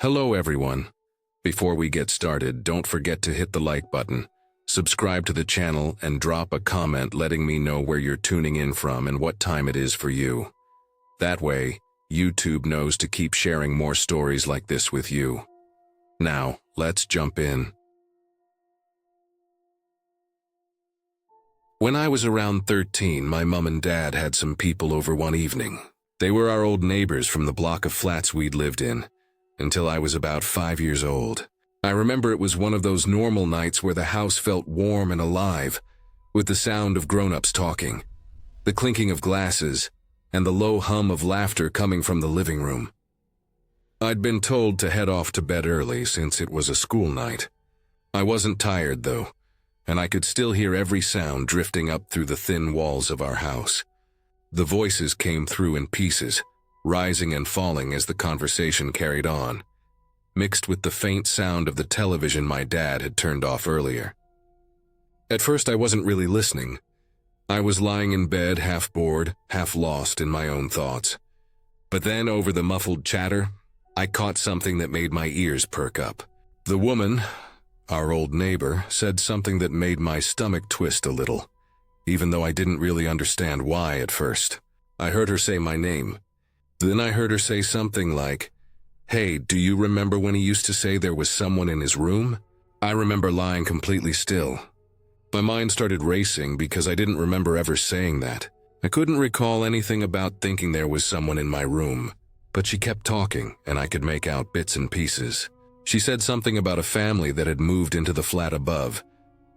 Hello everyone. Before we get started, don't forget to hit the like button, subscribe to the channel, and drop a comment letting me know where you're tuning in from and what time it is for you. That way, YouTube knows to keep sharing more stories like this with you. Now, let's jump in. When I was around 13, my mom and dad had some people over one evening. They were our old neighbors from the block of flats we'd lived in, until I was about 5 years old. I remember it was one of those normal nights where the house felt warm and alive, with the sound of grown-ups talking, the clinking of glasses, and the low hum of laughter coming from the living room. I'd been told to head off to bed early since it was a school night. I wasn't tired, though, and I could still hear every sound drifting up through the thin walls of our house. The voices came through in pieces, rising and falling as the conversation carried on, mixed with the faint sound of the television my dad had turned off earlier. At first, I wasn't really listening. I was lying in bed, half bored, half lost in my own thoughts. But then, over the muffled chatter, I caught something that made my ears perk up. The woman, our old neighbor, said something that made my stomach twist a little, even though I didn't really understand why at first. I heard her say my name. Then I heard her say something like, "Hey, do you remember when he used to say there was someone in his room?" I remember lying completely still. My mind started racing because I didn't remember ever saying that. I couldn't recall anything about thinking there was someone in my room, but she kept talking and I could make out bits and pieces. She said something about a family that had moved into the flat above,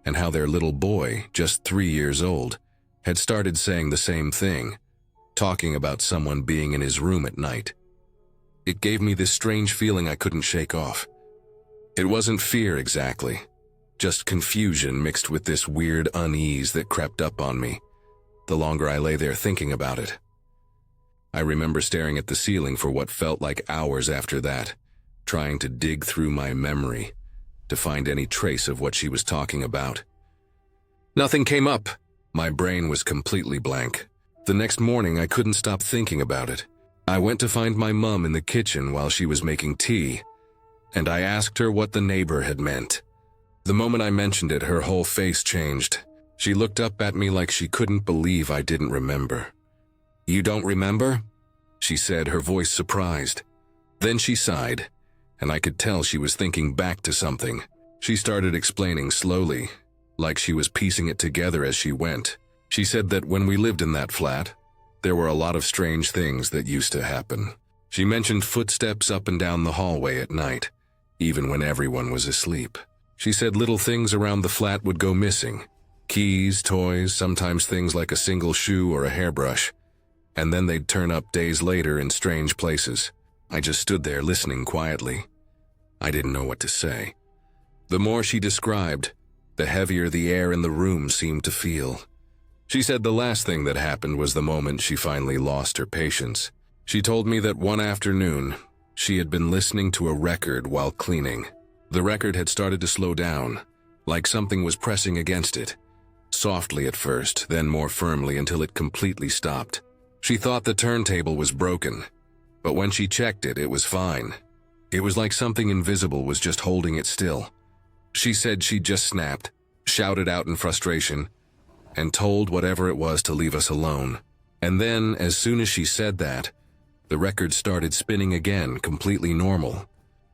and how their little boy, just 3 years old, had started saying the same thing, talking about someone being in his room at night. It gave me this strange feeling I couldn't shake off. It wasn't fear exactly, just confusion mixed with this weird unease that crept up on me, the longer I lay there thinking about it. I remember staring at the ceiling for what felt like hours after that, trying to dig through my memory to find any trace of what she was talking about. Nothing came up. My brain was completely blank. The next morning, I couldn't stop thinking about it. I went to find my mom in the kitchen while she was making tea, and I asked her what the neighbor had meant. The moment I mentioned it, her whole face changed. She looked up at me like she couldn't believe I didn't remember. "You don't remember?" she said, her voice surprised. Then she sighed, and I could tell she was thinking back to something. She started explaining slowly, like she was piecing it together as she went. She said that when we lived in that flat, there were a lot of strange things that used to happen. She mentioned footsteps up and down the hallway at night, even when everyone was asleep. She said little things around the flat would go missing. Keys, toys, sometimes things like a single shoe or a hairbrush. And then they'd turn up days later in strange places. I just stood there listening quietly. I didn't know what to say. The more she described, the heavier the air in the room seemed to feel. She said the last thing that happened was the moment she finally lost her patience. She told me that one afternoon, she had been listening to a record while cleaning. The record had started to slow down, like something was pressing against it. Softly at first, then more firmly until it completely stopped. She thought the turntable was broken, but when she checked it, it was fine. It was like something invisible was just holding it still. She said she just snapped, shouted out in frustration, and told whatever it was to leave us alone. And then, as soon as she said that, the record started spinning again, completely normal.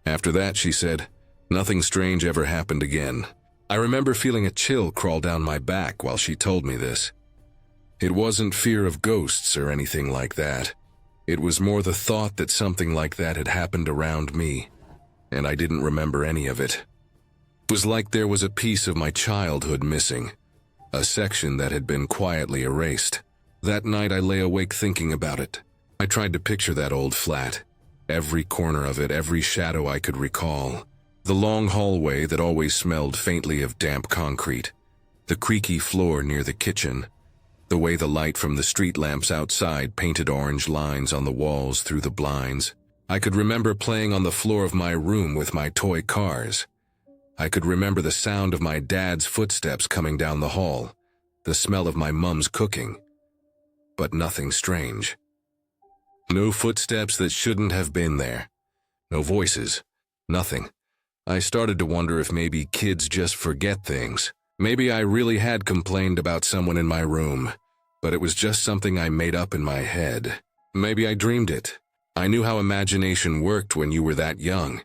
After that, she said, nothing strange ever happened again. I remember feeling a chill crawl down my back while she told me this. It wasn't fear of ghosts or anything like that. It was more the thought that something like that had happened around me, and I didn't remember any of it. It was like there was a piece of my childhood missing. A section that had been quietly erased. That night I lay awake thinking about it. I tried to picture that old flat, every corner of it, every shadow I could recall. The long hallway that always smelled faintly of damp concrete. The creaky floor near the kitchen. The way the light from the street lamps outside painted orange lines on the walls through the blinds. I could remember playing on the floor of my room with my toy cars. I could remember the sound of my dad's footsteps coming down the hall, the smell of my mum's cooking. But nothing strange. No footsteps that shouldn't have been there. No voices. Nothing. I started to wonder if maybe kids just forget things. Maybe I really had complained about someone in my room, but it was just something I made up in my head. Maybe I dreamed it. I knew how imagination worked when you were that young.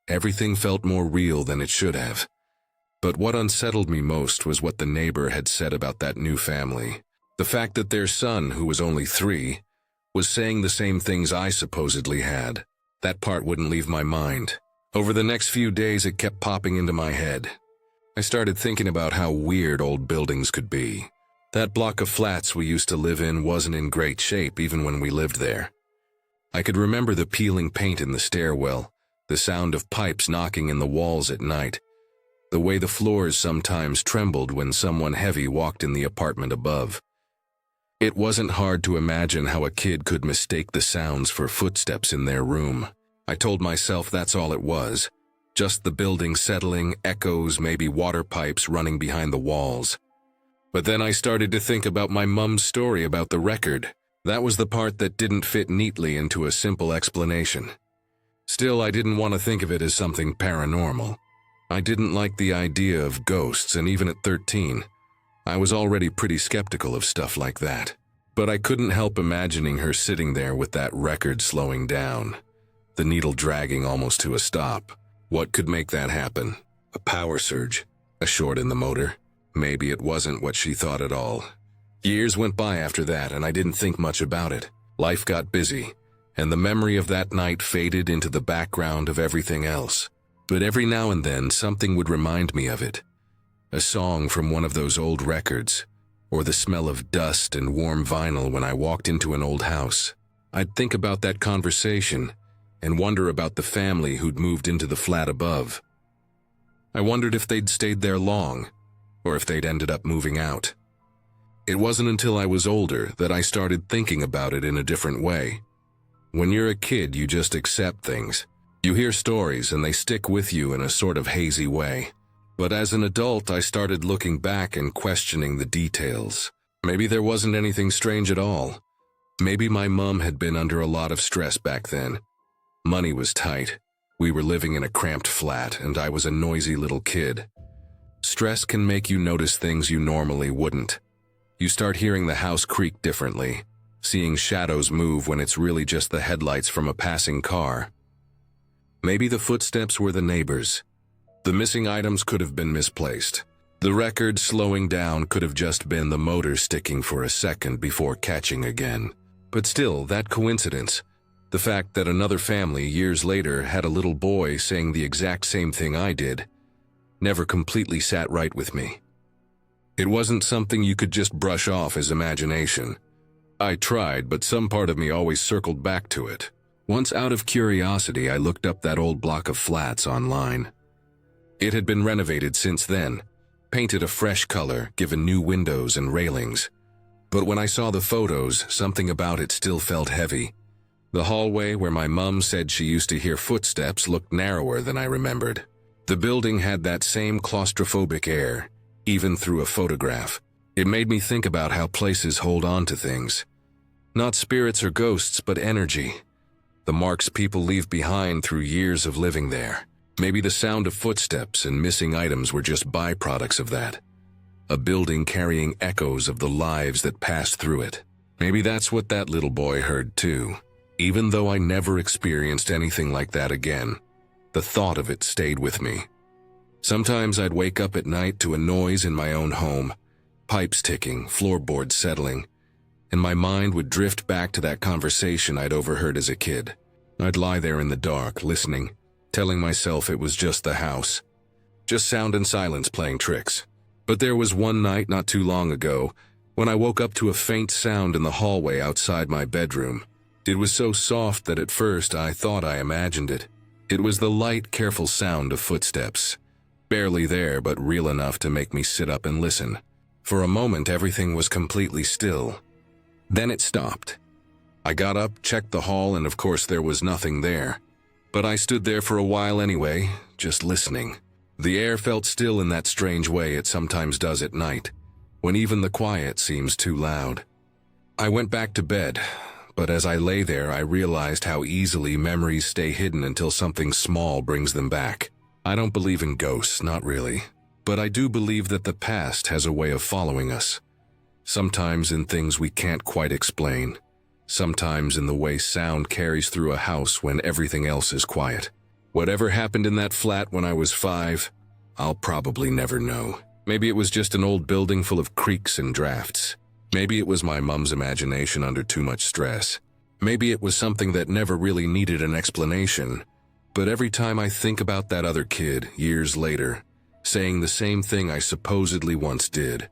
Everything felt more real than it should have. But what unsettled me most was what the neighbor had said about that new family. The fact that their son, who was only 3, was saying the same things I supposedly had. That part wouldn't leave my mind. Over the next few days, it kept popping into my head. I started thinking about how weird old buildings could be. That block of flats we used to live in wasn't in great shape even when we lived there. I could remember the peeling paint in the stairwell, the sound of pipes knocking in the walls at night, the way the floors sometimes trembled when someone heavy walked in the apartment above. It wasn't hard to imagine how a kid could mistake the sounds for footsteps in their room. I told myself that's all it was. Just the building settling, echoes, maybe water pipes running behind the walls. But then I started to think about my mum's story about the record. That was the part that didn't fit neatly into a simple explanation. Still, I didn't want to think of it as something paranormal. I didn't like the idea of ghosts, and even at 13, I was already pretty skeptical of stuff like that. But I couldn't help imagining her sitting there with that record slowing down, the needle dragging almost to a stop. What could make that happen? A power surge? A short in the motor? Maybe it wasn't what she thought at all. Years went by after that, and I didn't think much about it. Life got busy, and the memory of that night faded into the background of everything else. But every now and then, something would remind me of it. A song from one of those old records, or the smell of dust and warm vinyl when I walked into an old house. I'd think about that conversation and wonder about the family who'd moved into the flat above. I wondered if they'd stayed there long, or if they'd ended up moving out. It wasn't until I was older that I started thinking about it in a different way. When you're a kid, you just accept things. You hear stories and they stick with you in a sort of hazy way. But as an adult, I started looking back and questioning the details. Maybe there wasn't anything strange at all. Maybe my mom had been under a lot of stress back then. Money was tight. We were living in a cramped flat, and I was a noisy little kid. Stress can make you notice things you normally wouldn't. You start hearing the house creak differently, seeing shadows move when it's really just the headlights from a passing car. Maybe the footsteps were the neighbors. The missing items could have been misplaced. The record slowing down could have just been the motor sticking for a second before catching again. But still, that coincidence, the fact that another family years later had a little boy saying the exact same thing I did, never completely sat right with me. It wasn't something you could just brush off as imagination. I tried, but some part of me always circled back to it. Once out of curiosity, I looked up that old block of flats online. It had been renovated since then, painted a fresh color, given new windows and railings. But when I saw the photos, something about it still felt heavy. The hallway where my mum said she used to hear footsteps looked narrower than I remembered. The building had that same claustrophobic air, even through a photograph. It made me think about how places hold on to things. Not spirits or ghosts, but energy. The marks people leave behind through years of living there. Maybe the sound of footsteps and missing items were just byproducts of that. A building carrying echoes of the lives that passed through it. Maybe that's what that little boy heard too. Even though I never experienced anything like that again, the thought of it stayed with me. Sometimes I'd wake up at night to a noise in my own home, pipes ticking, floorboards settling, and my mind would drift back to that conversation I'd overheard as a kid. I'd lie there in the dark, listening, telling myself it was just the house, just sound and silence playing tricks. But there was one night not too long ago when I woke up to a faint sound in the hallway outside my bedroom. It was so soft that at first I thought I imagined it. It was the light, careful sound of footsteps. Barely there, but real enough to make me sit up and listen. For a moment, everything was completely still. Then it stopped. I got up, checked the hall, and of course there was nothing there. But I stood there for a while anyway, just listening. The air felt still in that strange way it sometimes does at night, when even the quiet seems too loud. I went back to bed, But as I lay there, I realized how easily memories stay hidden until something small brings them back. I don't believe in ghosts, not really. But I do believe that the past has a way of following us. Sometimes in things we can't quite explain. Sometimes in the way sound carries through a house when everything else is quiet. Whatever happened in that flat when I was 5, I'll probably never know. Maybe it was just an old building full of creaks and drafts. Maybe it was my mom's imagination under too much stress. Maybe it was something that never really needed an explanation. But every time I think about that other kid, years later, saying the same thing I supposedly once did,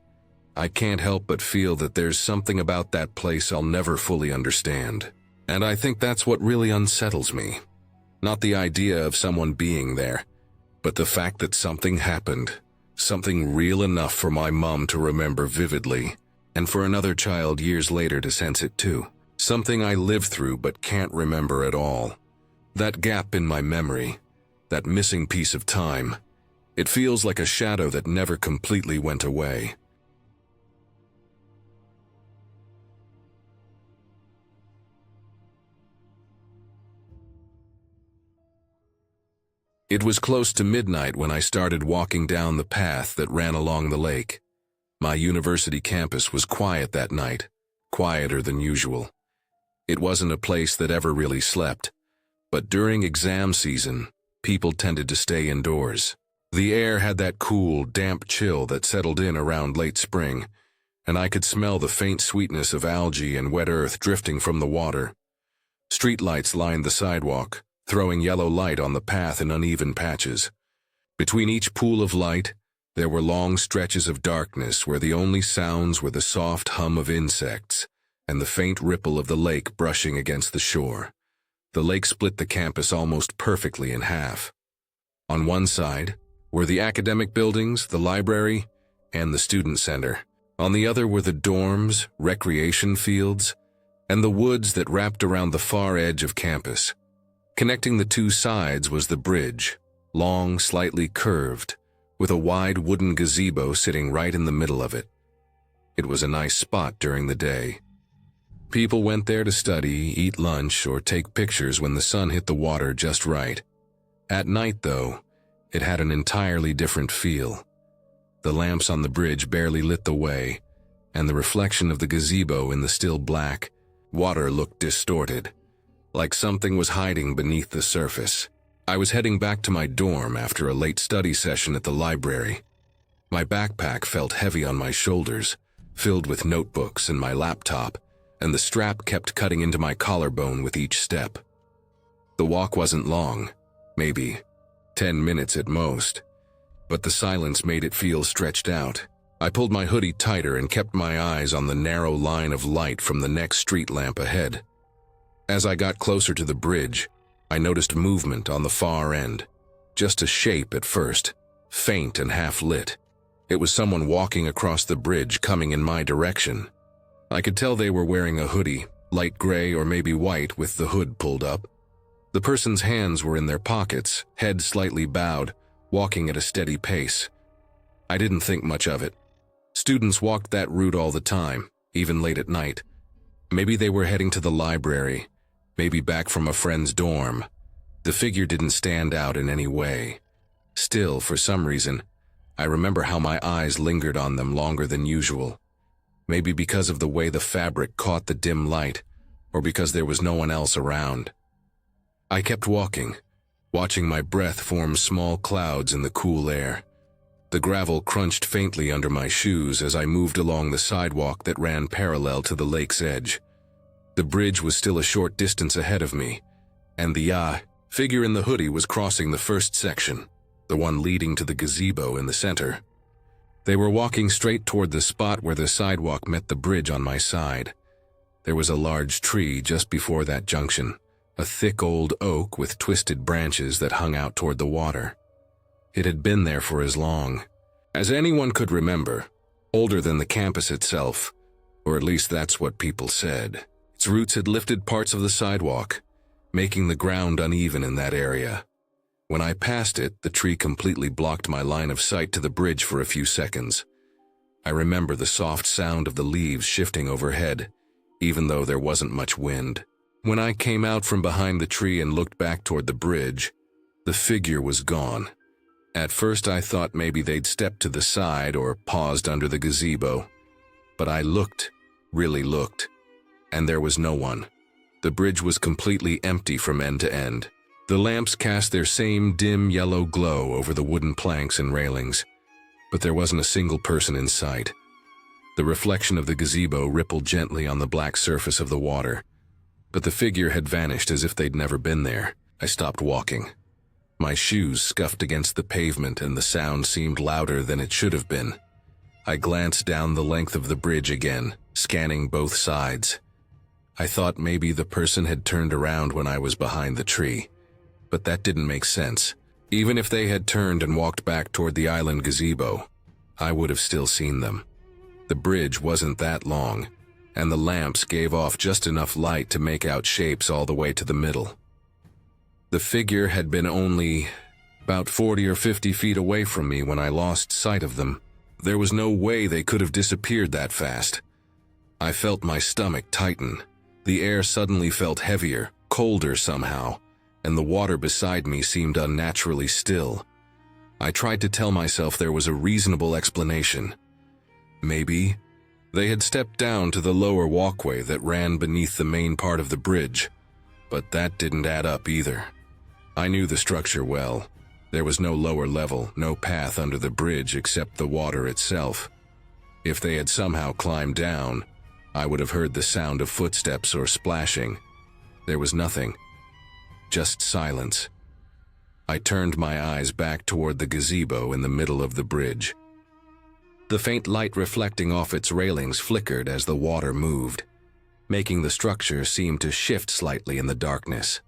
I can't help but feel that there's something about that place I'll never fully understand. And I think that's what really unsettles me. Not the idea of someone being there, but the fact that something happened, something real enough for my mom to remember vividly, and for another child years later to sense it too. Something I lived through but can't remember at all. That gap in my memory, that missing piece of time, it feels like a shadow that never completely went away. It was close to midnight when I started walking down the path that ran along the lake. My university campus was quiet that night, quieter than usual. It wasn't a place that ever really slept, but during exam season, people tended to stay indoors. The air had that cool, damp chill that settled in around late spring, and I could smell the faint sweetness of algae and wet earth drifting from the water. Streetlights lined the sidewalk, throwing yellow light on the path in uneven patches. Between each pool of light, there were long stretches of darkness where the only sounds were the soft hum of insects and the faint ripple of the lake brushing against the shore. The lake split the campus almost perfectly in half. On one side were the academic buildings, the library, and the student center. On the other were the dorms, recreation fields, and the woods that wrapped around the far edge of campus. Connecting the two sides was the bridge, long, slightly curved, with a wide wooden gazebo sitting right in the middle of it. It was a nice spot during the day. People went there to study, eat lunch, or take pictures when the sun hit the water just right. At night, though, it had an entirely different feel. The lamps on the bridge barely lit the way, and the reflection of the gazebo in the still black water looked distorted, like something was hiding beneath the surface. I was heading back to my dorm after a late study session at the library. My backpack felt heavy on my shoulders, filled with notebooks and my laptop, and the strap kept cutting into my collarbone with each step. The walk wasn't long, maybe 10 minutes at most, but the silence made it feel stretched out. I pulled my hoodie tighter and kept my eyes on the narrow line of light from the next street lamp ahead. As I got closer to the bridge, I noticed movement on the far end. Just a shape at first, faint and half-lit. It was someone walking across the bridge coming in my direction. I could tell they were wearing a hoodie, light gray or maybe white with the hood pulled up. The person's hands were in their pockets, head slightly bowed, walking at a steady pace. I didn't think much of it. Students walked that route all the time, even late at night. Maybe they were heading to the library, maybe back from a friend's dorm. The figure didn't stand out in any way. Still, for some reason, I remember how my eyes lingered on them longer than usual. Maybe because of the way the fabric caught the dim light, or because there was no one else around. I kept walking, watching my breath form small clouds in the cool air. The gravel crunched faintly under my shoes as I moved along the sidewalk that ran parallel to the lake's edge. The bridge was still a short distance ahead of me, and the figure in the hoodie was crossing the first section, the one leading to the gazebo in the center. They were walking straight toward the spot where the sidewalk met the bridge on my side. There was a large tree just before that junction, a thick old oak with twisted branches that hung out toward the water. It had been there for as long as anyone could remember, older than the campus itself, or at least that's what people said. Its roots had lifted parts of the sidewalk, making the ground uneven in that area. When I passed it, the tree completely blocked my line of sight to the bridge for a few seconds. I remember the soft sound of the leaves shifting overhead, even though there wasn't much wind. When I came out from behind the tree and looked back toward the bridge, the figure was gone. At first I thought maybe they'd stepped to the side or paused under the gazebo. But I looked, really looked, and there was no one. The bridge was completely empty from end to end. The lamps cast their same dim yellow glow over the wooden planks and railings, but there wasn't a single person in sight. The reflection of the gazebo rippled gently on the black surface of the water, but the figure had vanished as if they'd never been there. I stopped walking. My shoes scuffed against the pavement and the sound seemed louder than it should have been. I glanced down the length of the bridge again, scanning both sides. I thought maybe the person had turned around when I was behind the tree, but that didn't make sense. Even if they had turned and walked back toward the island gazebo, I would have still seen them. The bridge wasn't that long, and the lamps gave off just enough light to make out shapes all the way to the middle. The figure had been only about 40 or 50 feet away from me when I lost sight of them. There was no way they could have disappeared that fast. I felt my stomach tighten. The air suddenly felt heavier, colder somehow, and the water beside me seemed unnaturally still. I tried to tell myself there was a reasonable explanation. Maybe they had stepped down to the lower walkway that ran beneath the main part of the bridge, but that didn't add up either. I knew the structure well. There was no lower level, no path under the bridge except the water itself. If they had somehow climbed down, I would have heard the sound of footsteps or splashing. There was nothing. Just silence. I turned my eyes back toward the gazebo in the middle of the bridge. The faint light reflecting off its railings flickered as the water moved, making the structure seem to shift slightly in the darkness.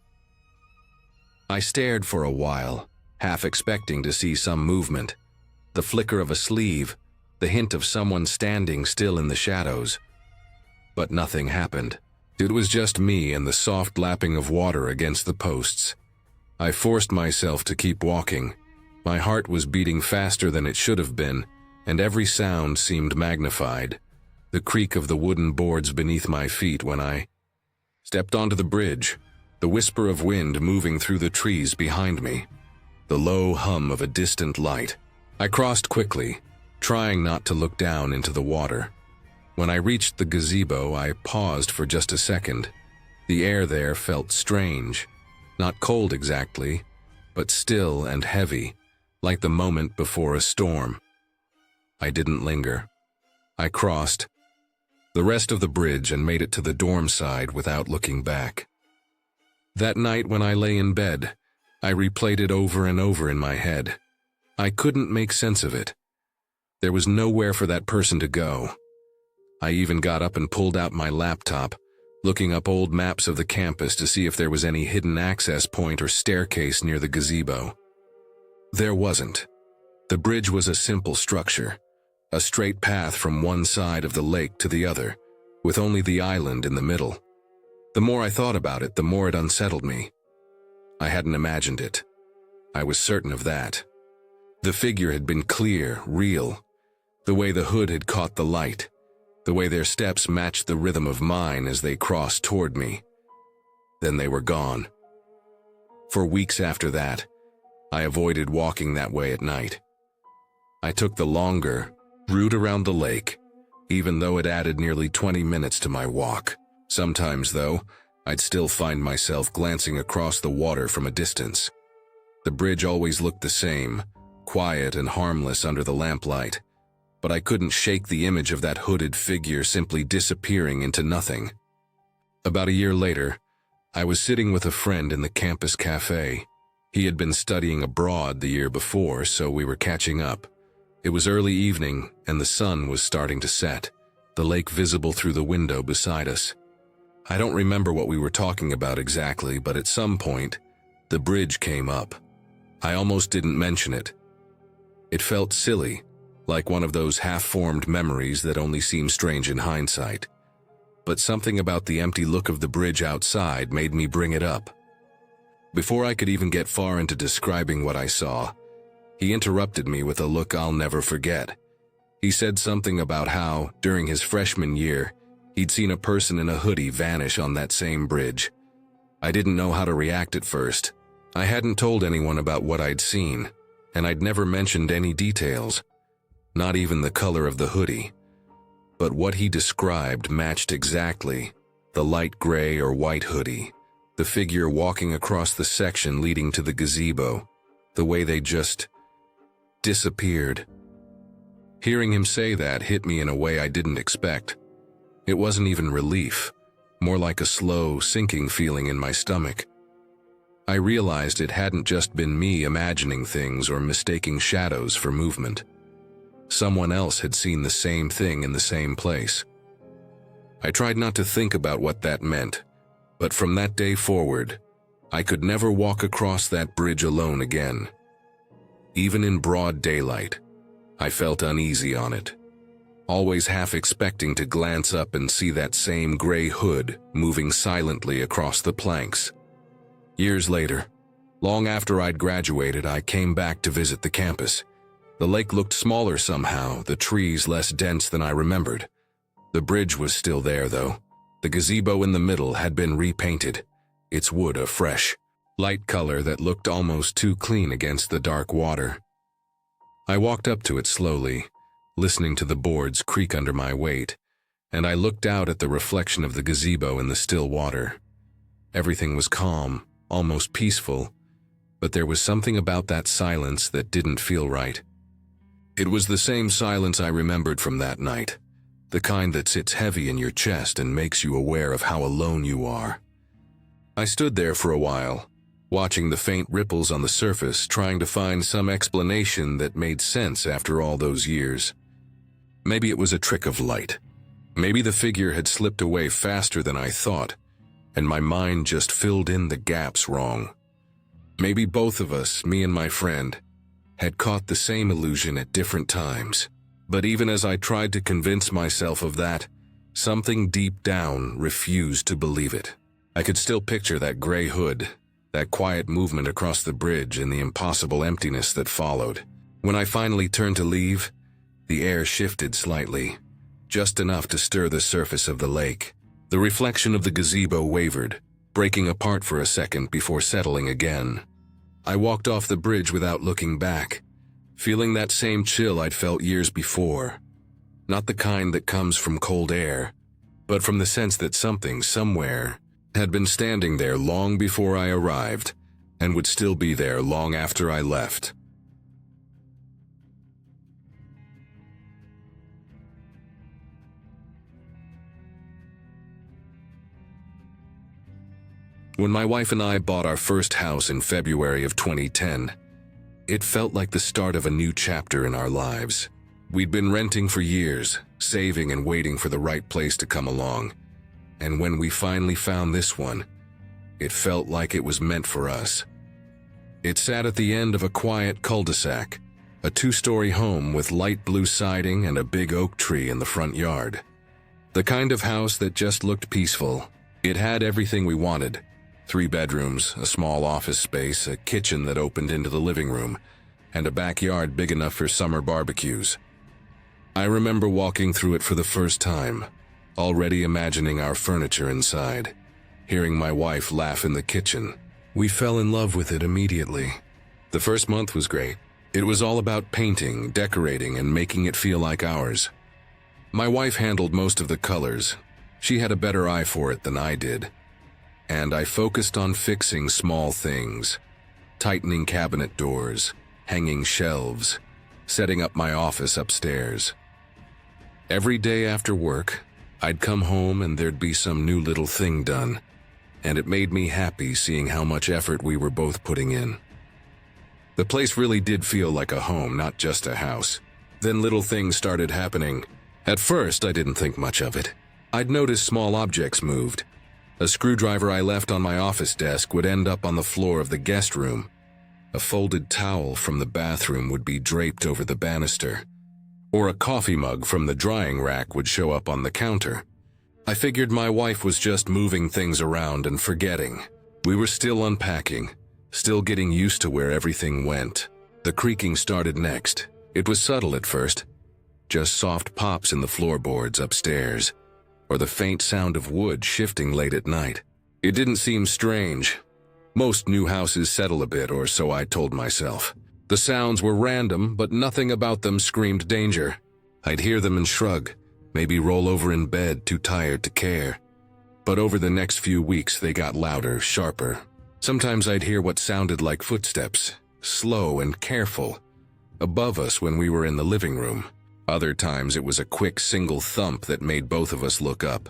I stared for a while, half expecting to see some movement, the flicker of a sleeve, the hint of someone standing still in the shadows. But nothing happened. It was just me and the soft lapping of water against the posts. I forced myself to keep walking. My heart was beating faster than it should have been, and every sound seemed magnified. The creak of the wooden boards beneath my feet when I stepped onto the bridge, the whisper of wind moving through the trees behind me, the low hum of a distant light. I crossed quickly, trying not to look down into the water. When I reached the gazebo, I paused for just a second. The air there felt strange, not cold exactly, but still and heavy, like the moment before a storm. I didn't linger. I crossed the rest of the bridge and made it to the dorm side without looking back. That night when I lay in bed, I replayed it over and over in my head. I couldn't make sense of it. There was nowhere for that person to go. I even got up and pulled out my laptop, looking up old maps of the campus to see if there was any hidden access point or staircase near the gazebo. There wasn't. The bridge was a simple structure, a straight path from one side of the lake to the other, with only the island in the middle. The more I thought about it, the more it unsettled me. I hadn't imagined it. I was certain of that. The figure had been clear, real. The way the hood had caught the light. The way their steps matched the rhythm of mine as they crossed toward me. Then they were gone. For weeks after that, I avoided walking that way at night. I took the longer route around the lake, even though it added nearly 20 minutes to my walk. Sometimes, though, I'd still find myself glancing across the water from a distance. The bridge always looked the same, quiet and harmless under the lamplight, but I couldn't shake the image of that hooded figure simply disappearing into nothing. About a year later, I was sitting with a friend in the campus cafe. He had been studying abroad the year before, so we were catching up. It was early evening, and the sun was starting to set, the lake visible through the window beside us. I don't remember what we were talking about exactly, but at some point, the bridge came up. I almost didn't mention it. It felt silly, like one of those half-formed memories that only seem strange in hindsight. But something about the empty look of the bridge outside made me bring it up. Before I could even get far into describing what I saw, he interrupted me with a look I'll never forget. He said something about how, during his freshman year, He'd seen a person in a hoodie vanish on that same bridge. I didn't know how to react at first. I hadn't told anyone about what I'd seen, and I'd never mentioned any details, not even the color of the hoodie. But what he described matched exactly: the light gray or white hoodie, the figure walking across the section leading to the gazebo, the way they just disappeared. Hearing him say that hit me in a way I didn't expect. It wasn't even relief, more like a slow, sinking feeling in my stomach. I realized it hadn't just been me imagining things or mistaking shadows for movement. Someone else had seen the same thing in the same place. I tried not to think about what that meant, but from that day forward, I could never walk across that bridge alone again. Even in broad daylight, I felt uneasy on it, always half expecting to glance up and see that same gray hood moving silently across the planks. Years later, long after I'd graduated, I came back to visit the campus. The lake looked smaller somehow, the trees less dense than I remembered. The bridge was still there, though. The gazebo in the middle had been repainted, its wood a fresh, light color that looked almost too clean against the dark water. I walked up to it slowly, listening to the boards creak under my weight, and I looked out at the reflection of the gazebo in the still water. Everything was calm, almost peaceful, but there was something about that silence that didn't feel right. It was the same silence I remembered from that night, the kind that sits heavy in your chest and makes you aware of how alone you are. I stood there for a while, watching the faint ripples on the surface, trying to find some explanation that made sense after all those years. Maybe it was a trick of light. Maybe the figure had slipped away faster than I thought, and my mind just filled in the gaps wrong. Maybe both of us, me and my friend, had caught the same illusion at different times. But even as I tried to convince myself of that, something deep down refused to believe it. I could still picture that gray hood, that quiet movement across the bridge, and the impossible emptiness that followed. When I finally turned to leave, the air shifted slightly, just enough to stir the surface of the lake. The reflection of the gazebo wavered, breaking apart for a second before settling again. I walked off the bridge without looking back, feeling that same chill I'd felt years before. Not the kind that comes from cold air, but from the sense that something, somewhere, had been standing there long before I arrived, and would still be there long after I left. When my wife and I bought our first house in February of 2010, it felt like the start of a new chapter in our lives. We'd been renting for years, saving and waiting for the right place to come along. And when we finally found this one, it felt like it was meant for us. It sat at the end of a quiet cul-de-sac, a two-story home with light blue siding and a big oak tree in the front yard. The kind of house that just looked peaceful. It had everything we wanted: 3 bedrooms, a small office space, a kitchen that opened into the living room, and a backyard big enough for summer barbecues. I remember walking through it for the first time, already imagining our furniture inside, hearing my wife laugh in the kitchen. We fell in love with it immediately. The first month was great. It was all about painting, decorating, and making it feel like ours. My wife handled most of the colors. She had a better eye for it than I did. And I focused on fixing small things, tightening cabinet doors, hanging shelves, setting up my office upstairs. Every day after work, I'd come home and there'd be some new little thing done, and it made me happy seeing how much effort we were both putting in. The place really did feel like a home, not just a house. Then little things started happening. At first, I didn't think much of it. I'd notice small objects moved. A screwdriver I left on my office desk would end up on the floor of the guest room. A folded towel from the bathroom would be draped over the banister. Or a coffee mug from the drying rack would show up on the counter. I figured my wife was just moving things around and forgetting. We were still unpacking, still getting used to where everything went. The creaking started next. It was subtle at first, just soft pops in the floorboards upstairs. or the faint sound of wood shifting late at night. It didn't seem strange. Most new houses settle a bit, or so I told myself. The sounds were random, but nothing about them screamed danger. I'd hear them and shrug, maybe roll over in bed too tired to care. But over the next few weeks they got louder, sharper. Sometimes I'd hear what sounded like footsteps, slow and careful, above us when we were in the living room. Other times it was a quick single thump that made both of us look up.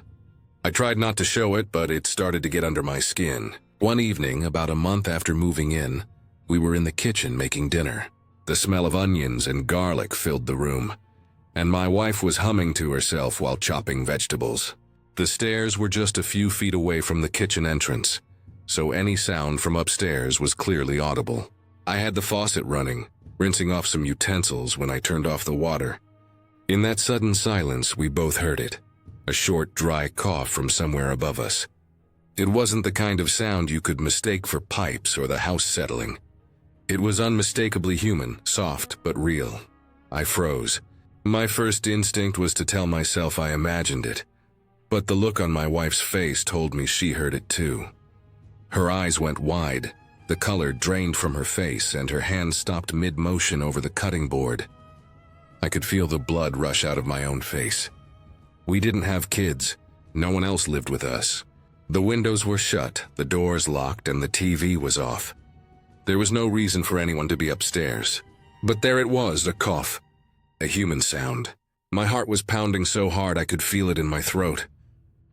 I tried not to show it, but it started to get under my skin. One evening, about a month after moving in, we were in the kitchen making dinner. The smell of onions and garlic filled the room, and my wife was humming to herself while chopping vegetables. The stairs were just a few feet away from the kitchen entrance, so any sound from upstairs was clearly audible. I had the faucet running, rinsing off some utensils when I turned off the water. In that sudden silence, we both heard it, a short, dry cough from somewhere above us. It wasn't the kind of sound you could mistake for pipes or the house settling. It was unmistakably human, soft but real. I froze. My first instinct was to tell myself I imagined it, but the look on my wife's face told me she heard it too. Her eyes went wide, the color drained from her face, and her hand stopped mid-motion over the cutting board. I could feel the blood rush out of my own face. We didn't have kids. No one else lived with us. The windows were shut, the doors locked, and the TV was off. There was no reason for anyone to be upstairs. But there it was, a cough. A human sound. My heart was pounding so hard I could feel it in my throat.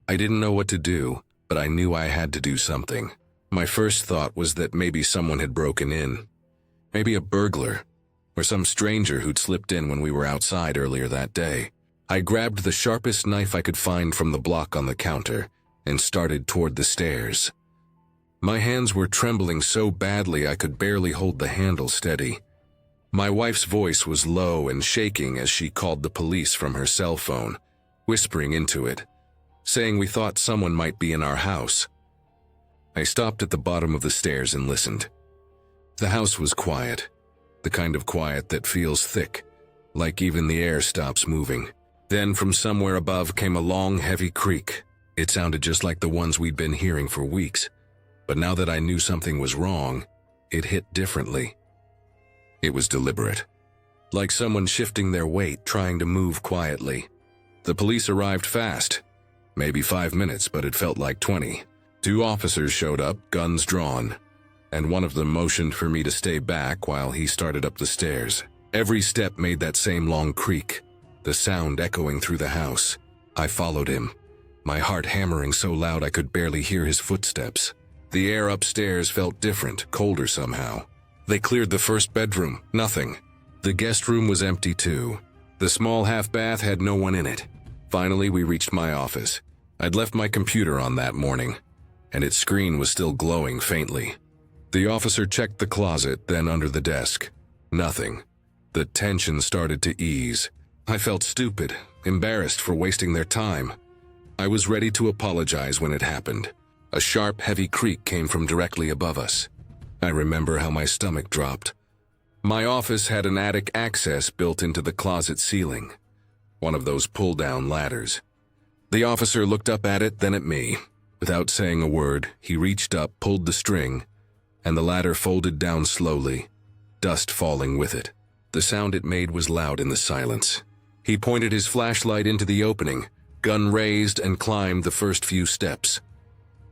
I didn't know what to do, but I knew I had to do something. My first thought was that maybe someone had broken in. Maybe a burglar, or some stranger who'd slipped in when we were outside earlier that day. I grabbed the sharpest knife I could find from the block on the counter and started toward the stairs. My hands were trembling so badly I could barely hold the handle steady. My wife's voice was low and shaking as she called the police from her cell phone, whispering into it, saying we thought someone might be in our house. I stopped at the bottom of the stairs and listened. The house was quiet, the kind of quiet that feels thick, like even the air stops moving. Then from somewhere above came a long, heavy creak. It sounded just like the ones we'd been hearing for weeks, but now that I knew something was wrong, it hit differently. It was deliberate, like someone shifting their weight, trying to move quietly. The police arrived fast, maybe 5 minutes, but it felt like 20. 2 officers showed up, guns drawn, and one of them motioned for me to stay back while he started up the stairs. Every step made that same long creak, the sound echoing through the house. I followed him, my heart hammering so loud I could barely hear his footsteps. The air upstairs felt different, colder somehow. They cleared the first bedroom, nothing. The guest room was empty too. The small half bath had no one in it. Finally, we reached my office. I'd left my computer on that morning, and its screen was still glowing faintly. The officer checked the closet, then under the desk. Nothing. The tension started to ease. I felt stupid, embarrassed for wasting their time. I was ready to apologize when it happened. A sharp, heavy creak came from directly above us. I remember how my stomach dropped. My office had an attic access built into the closet ceiling, one of those pull-down ladders. The officer looked up at it, then at me. Without saying a word, he reached up, pulled the string, and the ladder folded down slowly, dust falling with it. The sound it made was loud in the silence. He pointed his flashlight into the opening, gun raised, and climbed the first few steps.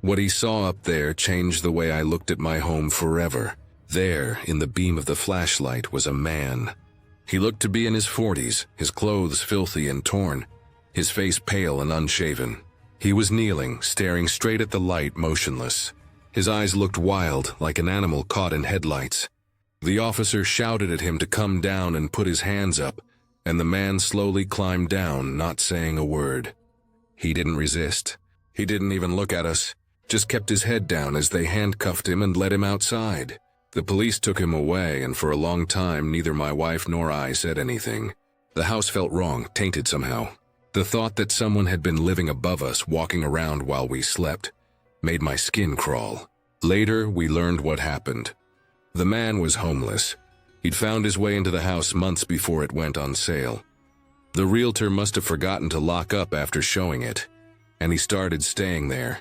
What he saw up there changed the way I looked at my home forever. There, in the beam of the flashlight, was a man. He looked to be in his 40s, his clothes filthy and torn, his face pale and unshaven. He was kneeling, staring straight at the light, motionless. His eyes looked wild, like an animal caught in headlights. The officer shouted at him to come down and put his hands up, and the man slowly climbed down, not saying a word. He didn't resist. He didn't even look at us, just kept his head down as they handcuffed him and led him outside. The police took him away, and for a long time neither my wife nor I said anything. The house felt wrong, tainted somehow. The thought that someone had been living above us, walking around while we slept, made my skin crawl. Later, we learned what happened. The man was homeless. He'd found his way into the house months before it went on sale. The realtor must have forgotten to lock up after showing it. and he started staying there,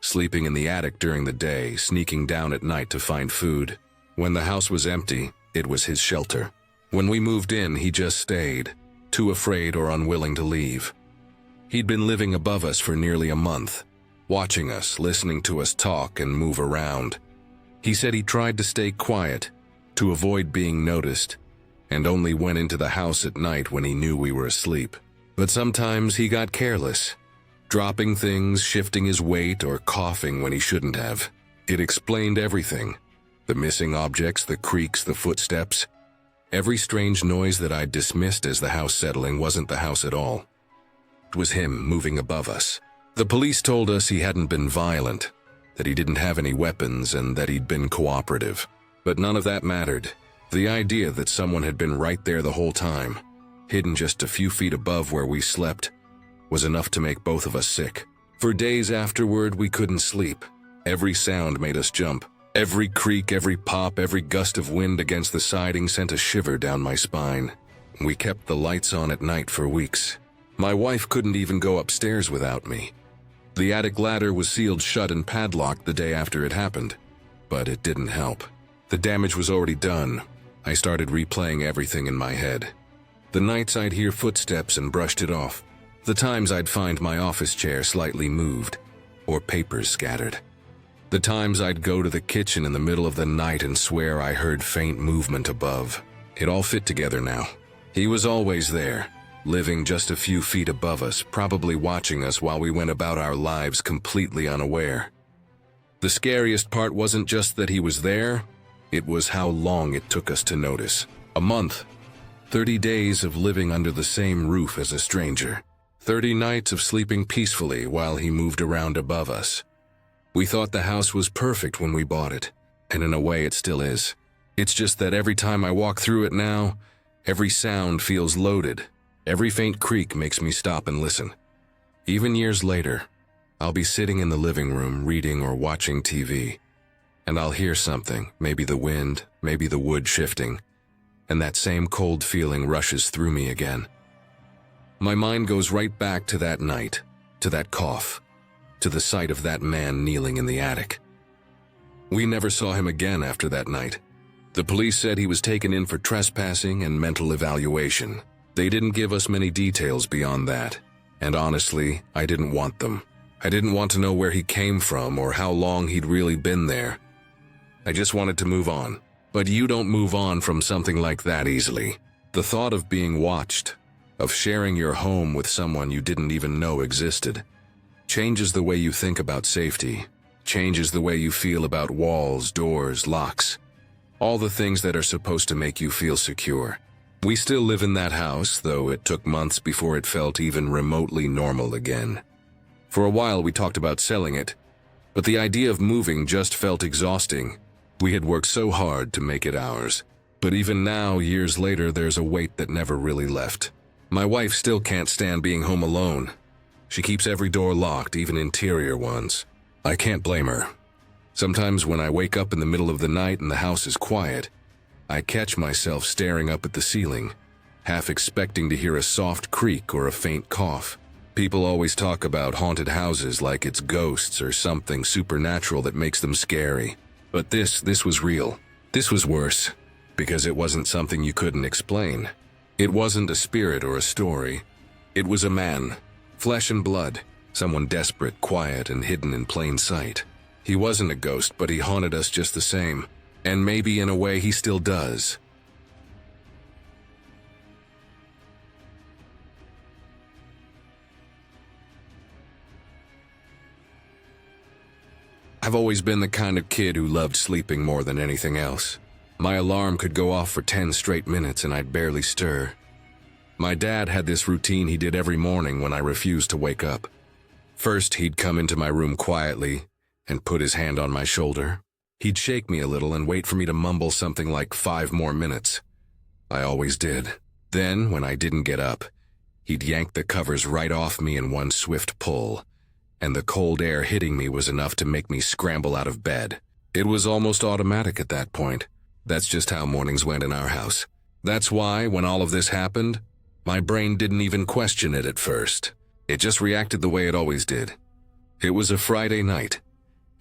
sleeping in the attic during the day, sneaking down at night to find food. When the house was empty, it was his shelter. When we moved in, he just stayed, too afraid or unwilling to leave. He'd been living above us for nearly a month, watching us, listening to us talk and move around. He said he tried to stay quiet, to avoid being noticed, and only went into the house at night when he knew we were asleep. But sometimes he got careless, dropping things, shifting his weight, or coughing when he shouldn't have. It explained everything. The missing objects, the creaks, the footsteps. Every strange noise that I'd dismissed as the house settling wasn't the house at all. It was him moving above us. The police told us he hadn't been violent, that he didn't have any weapons, and that he'd been cooperative. But none of that mattered. The idea that someone had been right there the whole time, hidden just a few feet above where we slept, was enough to make both of us sick. For days afterward, we couldn't sleep. Every sound made us jump. Every creak, every pop, every gust of wind against the siding sent a shiver down my spine. We kept the lights on at night for weeks. My wife couldn't even go upstairs without me. The attic ladder was sealed shut and padlocked the day after it happened. But it didn't help. The damage was already done. I started replaying everything in my head. The nights I'd hear footsteps and brushed it off. The times I'd find my office chair slightly moved, or papers scattered. The times I'd go to the kitchen in the middle of the night and swear I heard faint movement above. It all fit together now. He was always there, living just a few feet above us, probably watching us while we went about our lives completely unaware. The scariest part wasn't just that he was there, it was how long it took us to notice. A month. 30 days of living under the same roof as a stranger. 30 nights of sleeping peacefully while he moved around above us. We thought the house was perfect when we bought it, and in a way it still is. It's just that every time I walk through it now, every sound feels loaded. Every faint creak makes me stop and listen. Even years later, I'll be sitting in the living room reading or watching TV, and I'll hear something, maybe the wind, maybe the wood shifting, and that same cold feeling rushes through me again. My mind goes right back to that night, to that cough, to the sight of that man kneeling in the attic. We never saw him again after that night. The police said he was taken in for trespassing and mental evaluation. They didn't give us many details beyond that, and honestly, I didn't want them. I didn't want to know where he came from or how long he'd really been there. I just wanted to move on. But you don't move on from something like that easily. The thought of being watched, of sharing your home with someone you didn't even know existed, changes the way you think about safety, changes the way you feel about walls, doors, locks, all the things that are supposed to make you feel secure. We still live in that house, though it took months before it felt even remotely normal again. For a while we talked about selling it, but the idea of moving just felt exhausting. We had worked so hard to make it ours. But even now, years later, there's a weight that never really left. My wife still can't stand being home alone. She keeps every door locked, even interior ones. I can't blame her. Sometimes when I wake up in the middle of the night and the house is quiet, I catch myself staring up at the ceiling, half expecting to hear a soft creak or a faint cough. People always talk about haunted houses like it's ghosts or something supernatural that makes them scary. But this was real. This was worse, because it wasn't something you couldn't explain. It wasn't a spirit or a story. It was a man, flesh and blood, someone desperate, quiet, and hidden in plain sight. He wasn't a ghost, but he haunted us just the same. And maybe in a way he still does. I've always been the kind of kid who loved sleeping more than anything else. My alarm could go off for 10 straight minutes and I'd barely stir. My dad had this routine he did every morning when I refused to wake up. First, he'd come into my room quietly and put his hand on my shoulder. He'd shake me a little and wait for me to mumble something like 5 more minutes. I always did. Then, when I didn't get up, he'd yank the covers right off me in one swift pull, and the cold air hitting me was enough to make me scramble out of bed. It was almost automatic at that point. That's just how mornings went in our house. That's why, when all of this happened, my brain didn't even question it at first. It just reacted the way it always did. It was a Friday night,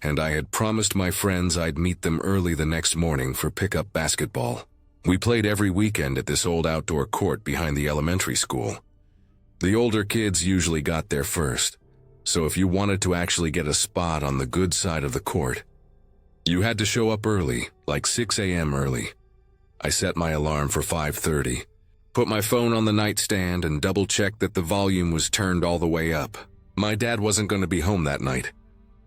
and I had promised my friends I'd meet them early the next morning for pickup basketball. We played every weekend at this old outdoor court behind the elementary school. The older kids usually got there first, so if you wanted to actually get a spot on the good side of the court, you had to show up early, like 6 a.m. early. I set my alarm for 5:30, put my phone on the nightstand and double-checked that the volume was turned all the way up. My dad wasn't going to be home that night.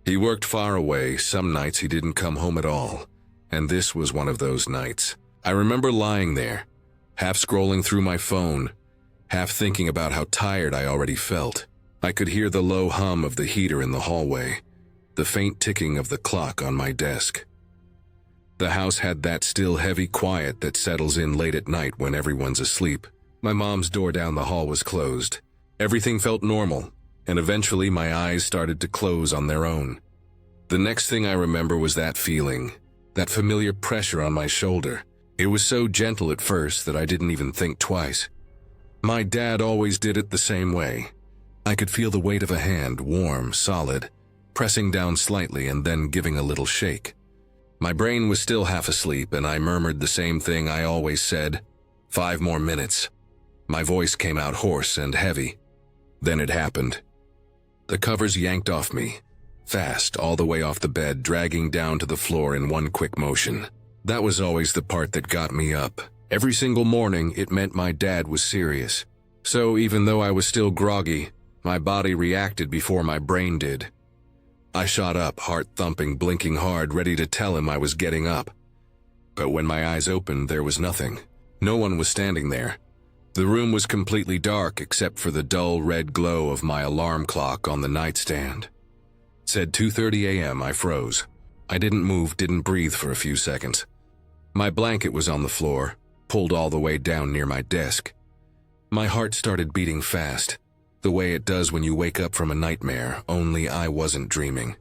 He worked far away, some nights he didn't come home at all, and this was one of those nights. I remember lying there, half scrolling through my phone, half thinking about how tired I already felt. I could hear the low hum of the heater in the hallway, the faint ticking of the clock on my desk. The house had that still heavy quiet that settles in late at night when everyone's asleep. My mom's door down the hall was closed. Everything felt normal, and eventually my eyes started to close on their own. The next thing I remember was that feeling, that familiar pressure on my shoulder. It was so gentle at first that I didn't even think twice. My dad always did it the same way. I could feel the weight of a hand, warm, solid, pressing down slightly and then giving a little shake. My brain was still half asleep, and I murmured the same thing I always said, 5 more minutes. My voice came out hoarse and heavy. Then it happened. The covers yanked off me, fast, all the way off the bed, dragging down to the floor in one quick motion. That was always the part that got me up. Every single morning, it meant my dad was serious. So even though I was still groggy, my body reacted before my brain did. I shot up, heart thumping, blinking hard, ready to tell him I was getting up. But when my eyes opened, there was nothing. No one was standing there. The room was completely dark except for the dull red glow of my alarm clock on the nightstand. It said 2:30 a.m. I froze. I didn't move, didn't breathe for a few seconds. My blanket was on the floor, pulled all the way down near my desk. My heart started beating fast, the way it does when you wake up from a nightmare, only I wasn't dreaming.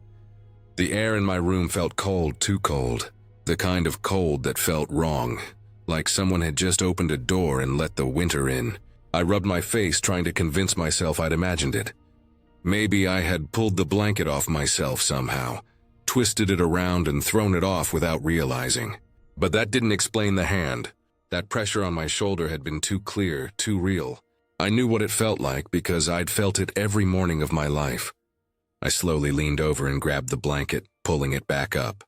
The air in my room felt cold, too cold. The kind of cold that felt wrong, like someone had just opened a door and let the winter in. I rubbed my face, trying to convince myself I'd imagined it. Maybe I had pulled the blanket off myself somehow, twisted it around and thrown it off without realizing. But that didn't explain the hand. That pressure on my shoulder had been too clear, too real. I knew what it felt like because I'd felt it every morning of my life. I slowly leaned over and grabbed the blanket, pulling it back up.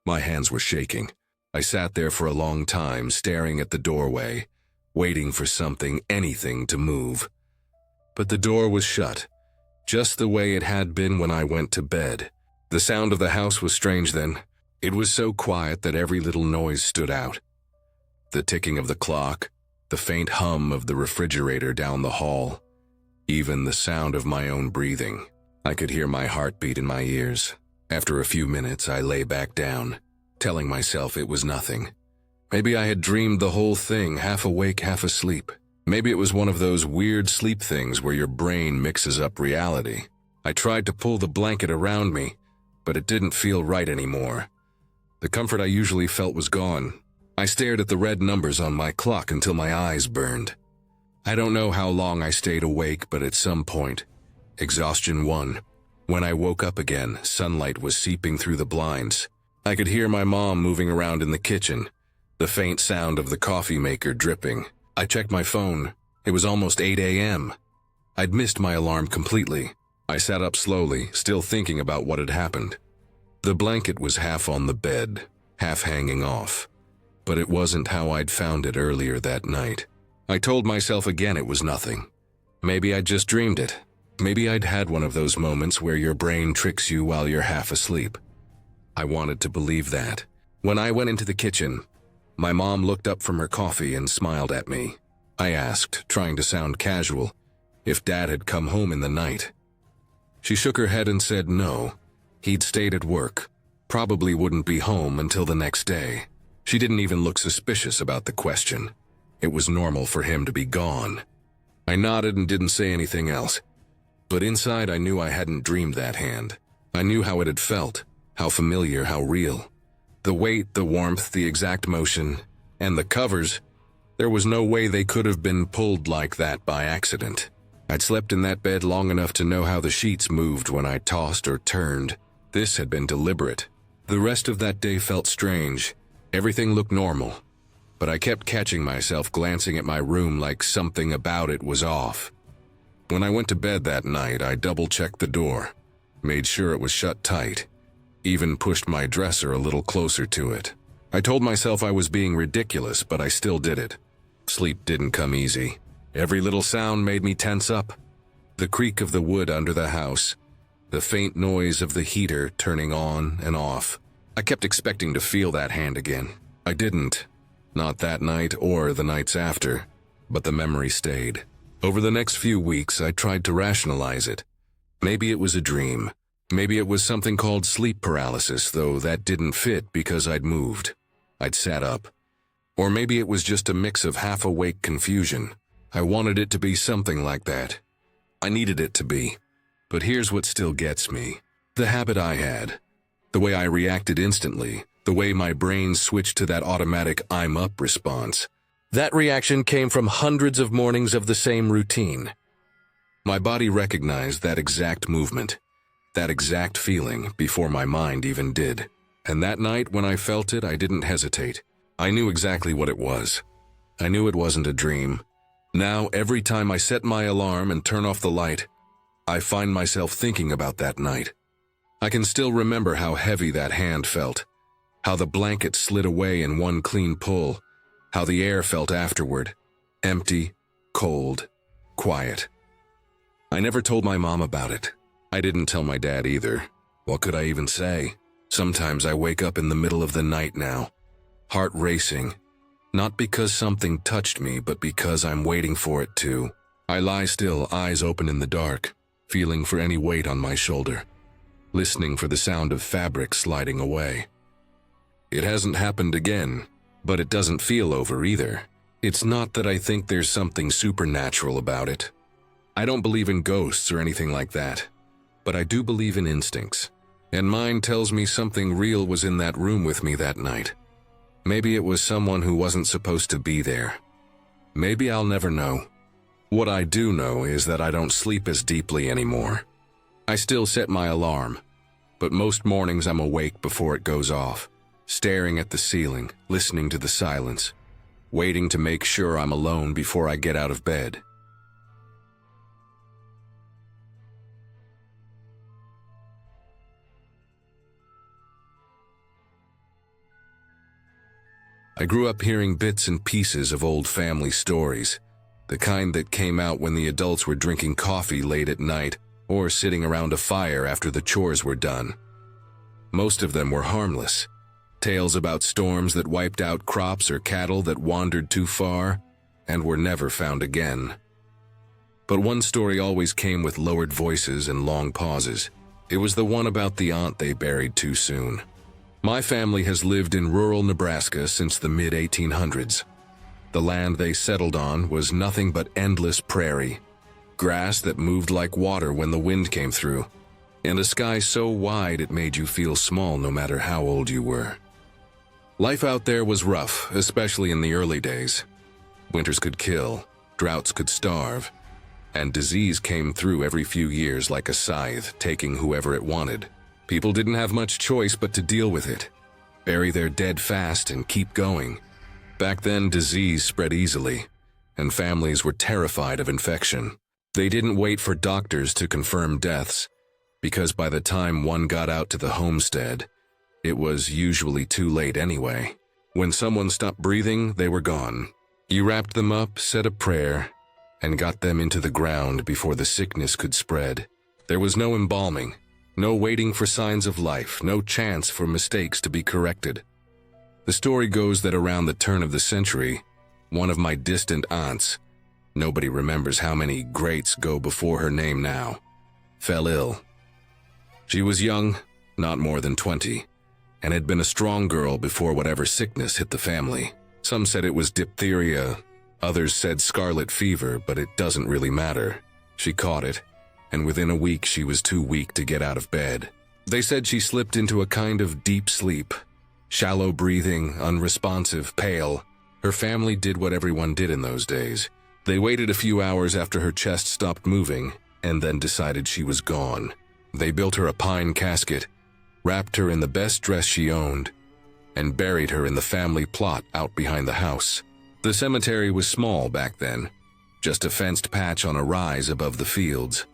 My hands were shaking. I sat there for a long time, staring at the doorway, waiting for something, anything to move. But the door was shut, just the way it had been when I went to bed. The sound of the house was strange then. It was so quiet that every little noise stood out. The ticking of the clock, the faint hum of the refrigerator down the hall, even the sound of my own breathing. I could hear my heartbeat in my ears. After a few minutes, I lay back down, telling myself it was nothing. Maybe I had dreamed the whole thing, half awake, half asleep. Maybe it was one of those weird sleep things where your brain mixes up reality. I tried to pull the blanket around me, but it didn't feel right anymore. The comfort I usually felt was gone. I stared at the red numbers on my clock until my eyes burned. I don't know how long I stayed awake, but at some point, exhaustion won. When I woke up again, sunlight was seeping through the blinds. I could hear my mom moving around in the kitchen, the faint sound of the coffee maker dripping. I checked my phone. It was almost 8 a.m. I'd missed my alarm completely. I sat up slowly, still thinking about what had happened. The blanket was half on the bed, half hanging off. But it wasn't how I'd found it earlier that night. I told myself again it was nothing. Maybe I'd just dreamed it. Maybe I'd had one of those moments where your brain tricks you while you're half asleep. I wanted to believe that. When I went into the kitchen, my mom looked up from her coffee and smiled at me. I asked, trying to sound casual, if Dad had come home in the night. She shook her head and said no. He'd stayed at work, probably wouldn't be home until the next day. She didn't even look suspicious about the question. It was normal for him to be gone. I nodded and didn't say anything else. But inside I knew I hadn't dreamed that hand. I knew how it had felt, how familiar, how real. The weight, the warmth, the exact motion, and the covers. There was no way they could have been pulled like that by accident. I'd slept in that bed long enough to know how the sheets moved when I tossed or turned. This had been deliberate. The rest of that day felt strange. Everything looked normal, but I kept catching myself glancing at my room like something about it was off. When I went to bed that night, I double-checked the door, made sure it was shut tight, even pushed my dresser a little closer to it. I told myself I was being ridiculous, but I still did it. Sleep didn't come easy. Every little sound made me tense up. The creak of the wood under the house, the faint noise of the heater turning on and off. I kept expecting to feel that hand again. I didn't. Not that night or the nights after, but the memory stayed. Over the next few weeks, I tried to rationalize it. Maybe it was a dream. Maybe it was something called sleep paralysis, though that didn't fit because I'd moved. I'd sat up. Or maybe it was just a mix of half-awake confusion. I wanted it to be something like that. I needed it to be. But here's what still gets me. The habit I had. The way I reacted instantly. The way my brain switched to that automatic "I'm up" response. That reaction came from hundreds of mornings of the same routine. My body recognized that exact movement, that exact feeling before my mind even did. And that night when I felt it, I didn't hesitate. I knew exactly what it was. I knew it wasn't a dream. Now, every time I set my alarm and turn off the light, I find myself thinking about that night. I can still remember how heavy that hand felt, how the blanket slid away in one clean pull, how the air felt afterward, empty, cold, quiet. I never told my mom about it. I didn't tell my dad either. What could I even say? Sometimes I wake up in the middle of the night now, heart racing, not because something touched me, but because I'm waiting for it to. I lie still, eyes open in the dark, feeling for any weight on my shoulder, listening for the sound of fabric sliding away. It hasn't happened again, but it doesn't feel over either. It's not that I think there's something supernatural about it. I don't believe in ghosts or anything like that, but I do believe in instincts. And mine tells me something real was in that room with me that night. Maybe it was someone who wasn't supposed to be there. Maybe I'll never know. What I do know is that I don't sleep as deeply anymore. I still set my alarm, but most mornings I'm awake before it goes off, staring at the ceiling, listening to the silence, waiting to make sure I'm alone before I get out of bed. I grew up hearing bits and pieces of old family stories, the kind that came out when the adults were drinking coffee late at night or sitting around a fire after the chores were done. Most of them were harmless. Tales about storms that wiped out crops or cattle that wandered too far and were never found again. But one story always came with lowered voices and long pauses. It was the one about the aunt they buried too soon. My family has lived in rural Nebraska since the mid-1800s. The land they settled on was nothing but endless prairie, grass that moved like water when the wind came through, and a sky so wide it made you feel small no matter how old you were. Life out there was rough, especially in the early days. Winters could kill, droughts could starve, and disease came through every few years like a scythe, taking whoever it wanted. People didn't have much choice but to deal with it, bury their dead fast and keep going. Back then, disease spread easily, and families were terrified of infection. They didn't wait for doctors to confirm deaths, because by the time one got out to the homestead, it was usually too late anyway. When someone stopped breathing, they were gone. You wrapped them up, said a prayer, and got them into the ground before the sickness could spread. There was no embalming. No waiting for signs of life, no chance for mistakes to be corrected. The story goes that around the turn of the century, one of my distant aunts, nobody remembers how many greats go before her name now, fell ill. She was young, not more than 20, and had been a strong girl before whatever sickness hit the family. Some said it was diphtheria, others said scarlet fever, but it doesn't really matter. She caught it, and within a week she was too weak to get out of bed. They said she slipped into a kind of deep sleep, shallow breathing, unresponsive, pale. Her family did what everyone did in those days. They waited a few hours after her chest stopped moving, and then decided she was gone. They built her a pine casket, wrapped her in the best dress she owned, and buried her in the family plot out behind the house. The cemetery was small back then, just a fenced patch on a rise above the fields.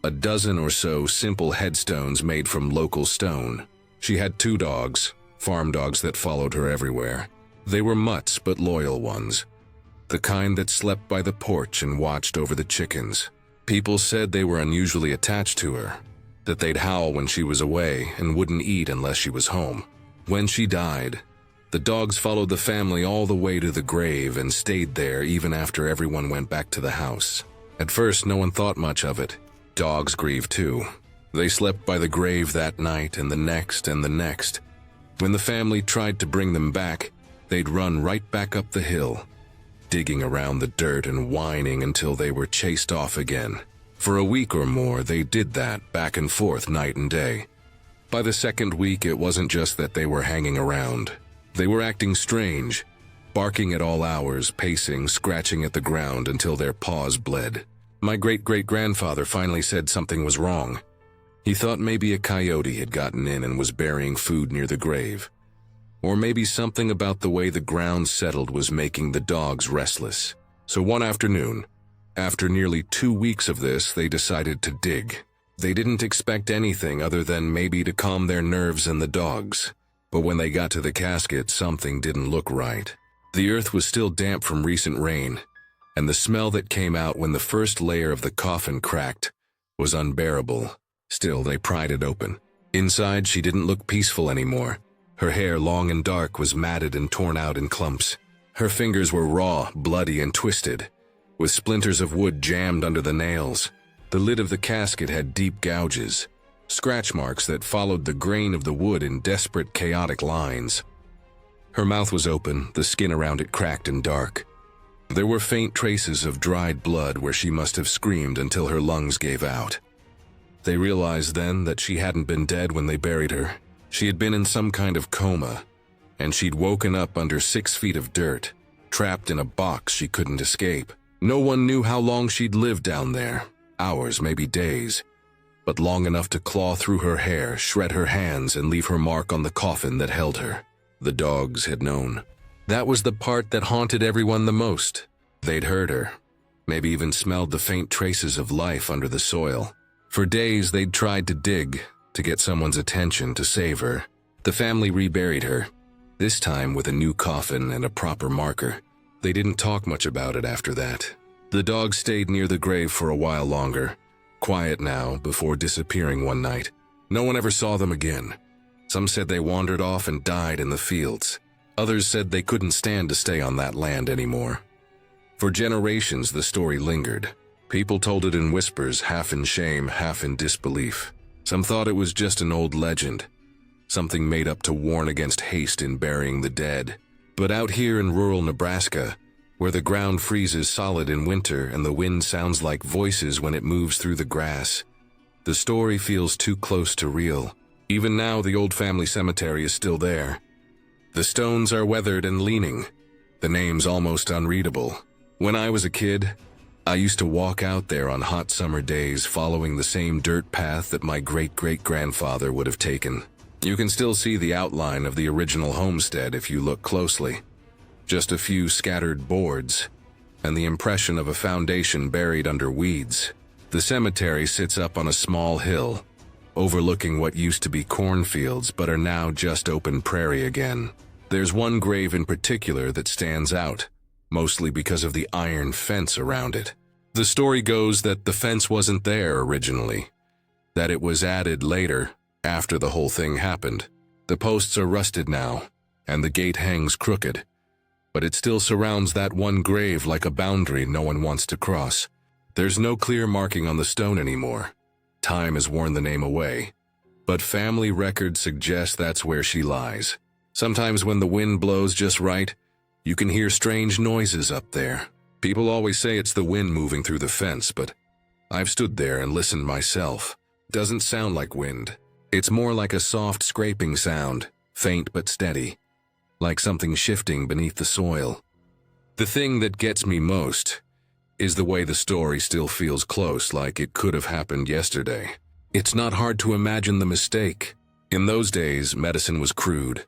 A dozen or so simple headstones made from local stone. She had 2 dogs, farm dogs that followed her everywhere. They were mutts but loyal ones, the kind that slept by the porch and watched over the chickens. People said they were unusually attached to her, that they'd howl when she was away and wouldn't eat unless she was home. When she died, the dogs followed the family all the way to the grave and stayed there even after everyone went back to the house. At first, no one thought much of it. Dogs grieved too. They slept by the grave that night and the next and the next. When the family tried to bring them back, they'd run right back up the hill, digging around the dirt and whining until they were chased off again. For a week or more, they did that back and forth night and day. By the second week, it wasn't just that they were hanging around. They were acting strange, barking at all hours, pacing, scratching at the ground until their paws bled. My great-great-grandfather finally said something was wrong. He thought maybe a coyote had gotten in and was burying food near the grave. Or maybe something about the way the ground settled was making the dogs restless. So one afternoon, after nearly 2 weeks of this, they decided to dig. They didn't expect anything other than maybe to calm their nerves and the dogs. But when they got to the casket, something didn't look right. The earth was still damp from recent rain, and the smell that came out when the first layer of the coffin cracked was unbearable. Still, they pried it open. Inside, she didn't look peaceful anymore. Her hair, long and dark, was matted and torn out in clumps. Her fingers were raw, bloody, and twisted, with splinters of wood jammed under the nails. The lid of the casket had deep gouges, scratch marks that followed the grain of the wood in desperate, chaotic lines. Her mouth was open, the skin around it cracked and dark. There were faint traces of dried blood where she must have screamed until her lungs gave out. They realized then that she hadn't been dead when they buried her. She had been in some kind of coma, and she'd woken up under 6 feet of dirt, trapped in a box she couldn't escape. No one knew how long she'd lived down there, hours, maybe days, but long enough to claw through her hair, shred her hands, and leave her mark on the coffin that held her. The dogs had known. That was the part that haunted everyone the most. They'd heard her, maybe even smelled the faint traces of life under the soil. For days, they'd tried to dig, to get someone's attention, to save her. The family reburied her, this time with a new coffin and a proper marker. They didn't talk much about it after that. The dogs stayed near the grave for a while longer, quiet now, before disappearing one night. No one ever saw them again. Some said they wandered off and died in the fields. Others said they couldn't stand to stay on that land anymore. For generations, the story lingered. People told it in whispers, half in shame, half in disbelief. Some thought it was just an old legend, something made up to warn against haste in burying the dead. But out here in rural Nebraska, where the ground freezes solid in winter and the wind sounds like voices when it moves through the grass, the story feels too close to real. Even now, the old family cemetery is still there. The stones are weathered and leaning, the names almost unreadable. When I was a kid, I used to walk out there on hot summer days following the same dirt path that my great-great-grandfather would have taken. You can still see the outline of the original homestead if you look closely. Just a few scattered boards, and the impression of a foundation buried under weeds. The cemetery sits up on a small hill, overlooking what used to be cornfields but are now just open prairie again. There's one grave in particular that stands out, mostly because of the iron fence around it. The story goes that the fence wasn't there originally, that it was added later, after the whole thing happened. The posts are rusted now, and the gate hangs crooked, but it still surrounds that one grave like a boundary no one wants to cross. There's no clear marking on the stone anymore. Time has worn the name away, but family records suggest that's where she lies. Sometimes when the wind blows just right, you can hear strange noises up there. People always say it's the wind moving through the fence, but I've stood there and listened myself. Doesn't sound like wind. It's more like a soft scraping sound, faint but steady, like something shifting beneath the soil. The thing that gets me most is the way the story still feels close, like it could have happened yesterday. It's not hard to imagine the mistake. In those days, medicine was crude,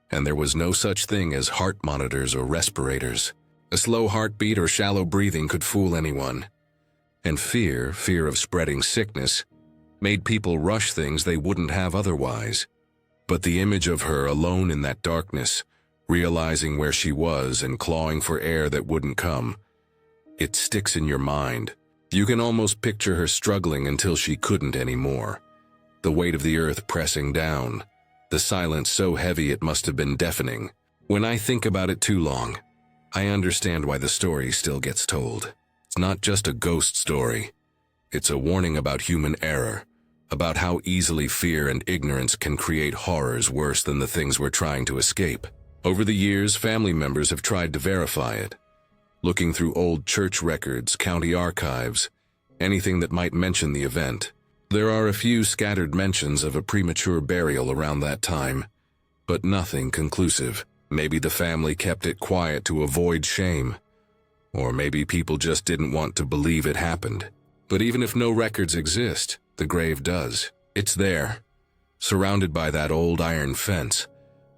and there was no such thing as heart monitors or respirators. A slow heartbeat or shallow breathing could fool anyone. And fear of spreading sickness, made people rush things they wouldn't have otherwise. But the image of her alone in that darkness, realizing where she was and clawing for air that wouldn't come, it sticks in your mind. You can almost picture her struggling until she couldn't anymore. The weight of the earth pressing down, the silence so heavy it must have been deafening. When I think about it too long, I understand why the story still gets told. It's not just a ghost story. It's a warning about human error, about how easily fear and ignorance can create horrors worse than the things we're trying to escape. Over the years, family members have tried to verify it, looking through old church records, county archives, anything that might mention the event. There are a few scattered mentions of a premature burial around that time, but nothing conclusive. Maybe the family kept it quiet to avoid shame, or maybe people just didn't want to believe it happened. But even if no records exist, the grave does. It's there, surrounded by that old iron fence,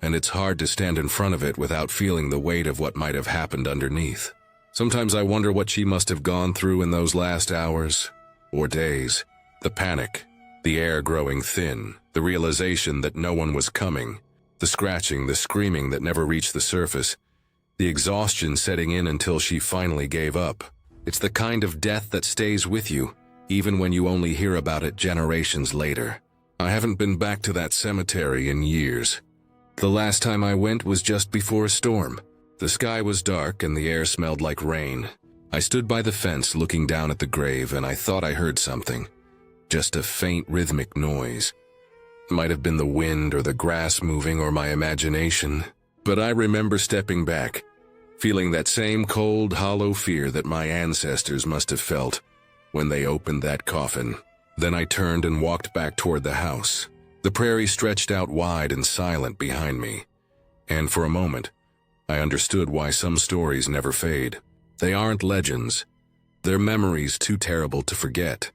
and it's hard to stand in front of it without feeling the weight of what might have happened underneath. Sometimes I wonder what she must have gone through in those last hours or days. The panic, the air growing thin, the realization that no one was coming, the scratching, the screaming that never reached the surface, the exhaustion setting in until she finally gave up. It's the kind of death that stays with you, even when you only hear about it generations later. I haven't been back to that cemetery in years. The last time I went was just before a storm. The sky was dark and the air smelled like rain. I stood by the fence looking down at the grave and I thought I heard something. Just a faint rhythmic noise. It might have been the wind or the grass moving or my imagination, but I remember stepping back, feeling that same cold, hollow fear that my ancestors must have felt when they opened that coffin. Then I turned and walked back toward the house. The prairie stretched out wide and silent behind me, and for a moment, I understood why some stories never fade. They aren't legends. They're memories too terrible to forget.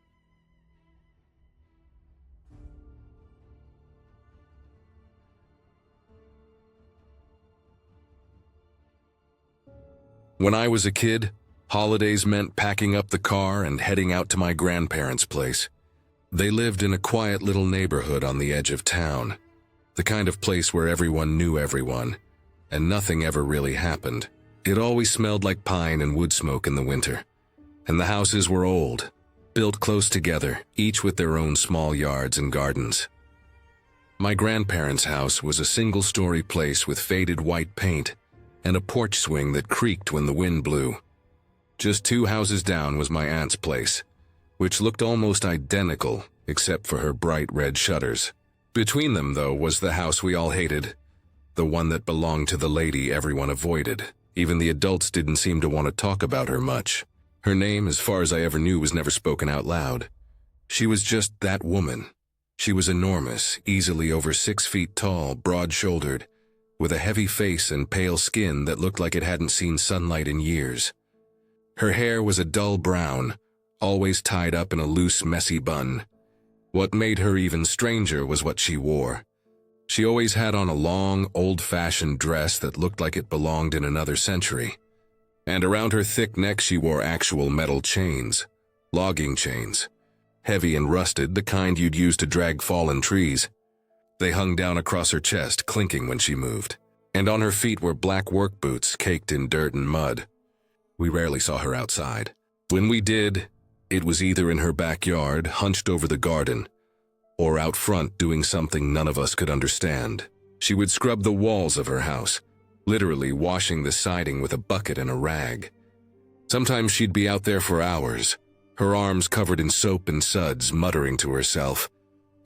When I was a kid, holidays meant packing up the car and heading out to my grandparents' place. They lived in a quiet little neighborhood on the edge of town, the kind of place where everyone knew everyone, and nothing ever really happened. It always smelled like pine and wood smoke in the winter, and the houses were old, built close together, each with their own small yards and gardens. My grandparents' house was a single-story place with faded white paint and a porch swing that creaked when the wind blew. Just 2 houses down was my aunt's place, which looked almost identical except for her bright red shutters. Between them, though, was the house we all hated, the one that belonged to the lady everyone avoided. Even the adults didn't seem to want to talk about her much. Her name, as far as I ever knew, was never spoken out loud. She was just that woman. She was enormous, easily over 6 feet tall, broad-shouldered, with a heavy face and pale skin that looked like it hadn't seen sunlight in years. Her hair was a dull brown, always tied up in a loose, messy bun. What made her even stranger was what she wore. She always had on a long, old-fashioned dress that looked like it belonged in another century. And around her thick neck she wore actual metal chains, logging chains, heavy and rusted, the kind you'd use to drag fallen trees. They hung down across her chest, clinking when she moved, and on her feet were black work boots caked in dirt and mud. We rarely saw her outside. When we did, it was either in her backyard, hunched over the garden, or out front doing something none of us could understand. She would scrub the walls of her house, literally washing the siding with a bucket and a rag. Sometimes she'd be out there for hours, her arms covered in soap and suds, muttering to herself,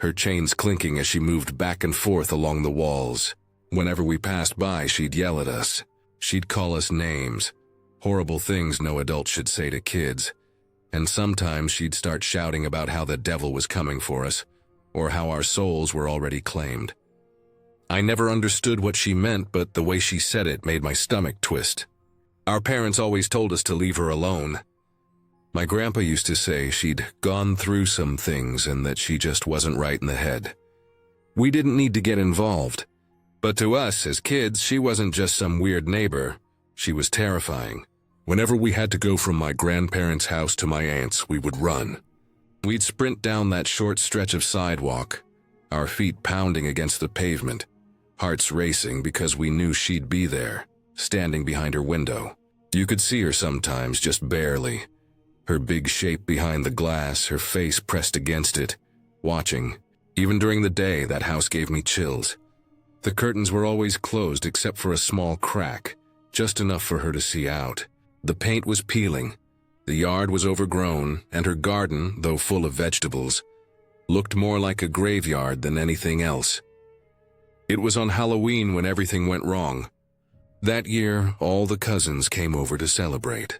her chains clinking as she moved back and forth along the walls. Whenever we passed by, she'd yell at us. She'd call us names, horrible things no adult should say to kids. And sometimes she'd start shouting about how the devil was coming for us, or how our souls were already claimed. I never understood what she meant, but the way she said it made my stomach twist. Our parents always told us to leave her alone. My grandpa used to say she'd gone through some things and that she just wasn't right in the head. We didn't need to get involved, but to us as kids, she wasn't just some weird neighbor. She was terrifying. Whenever we had to go from my grandparents' house to my aunt's, we would run. We'd sprint down that short stretch of sidewalk, our feet pounding against the pavement, hearts racing because we knew she'd be there, standing behind her window. You could see her sometimes, just barely. Her big shape behind the glass, her face pressed against it, watching. Even during the day, that house gave me chills. The curtains were always closed except for a small crack, just enough for her to see out. The paint was peeling. The yard was overgrown, and her garden, though full of vegetables, looked more like a graveyard than anything else. It was on Halloween when everything went wrong. That year, all the cousins came over to celebrate.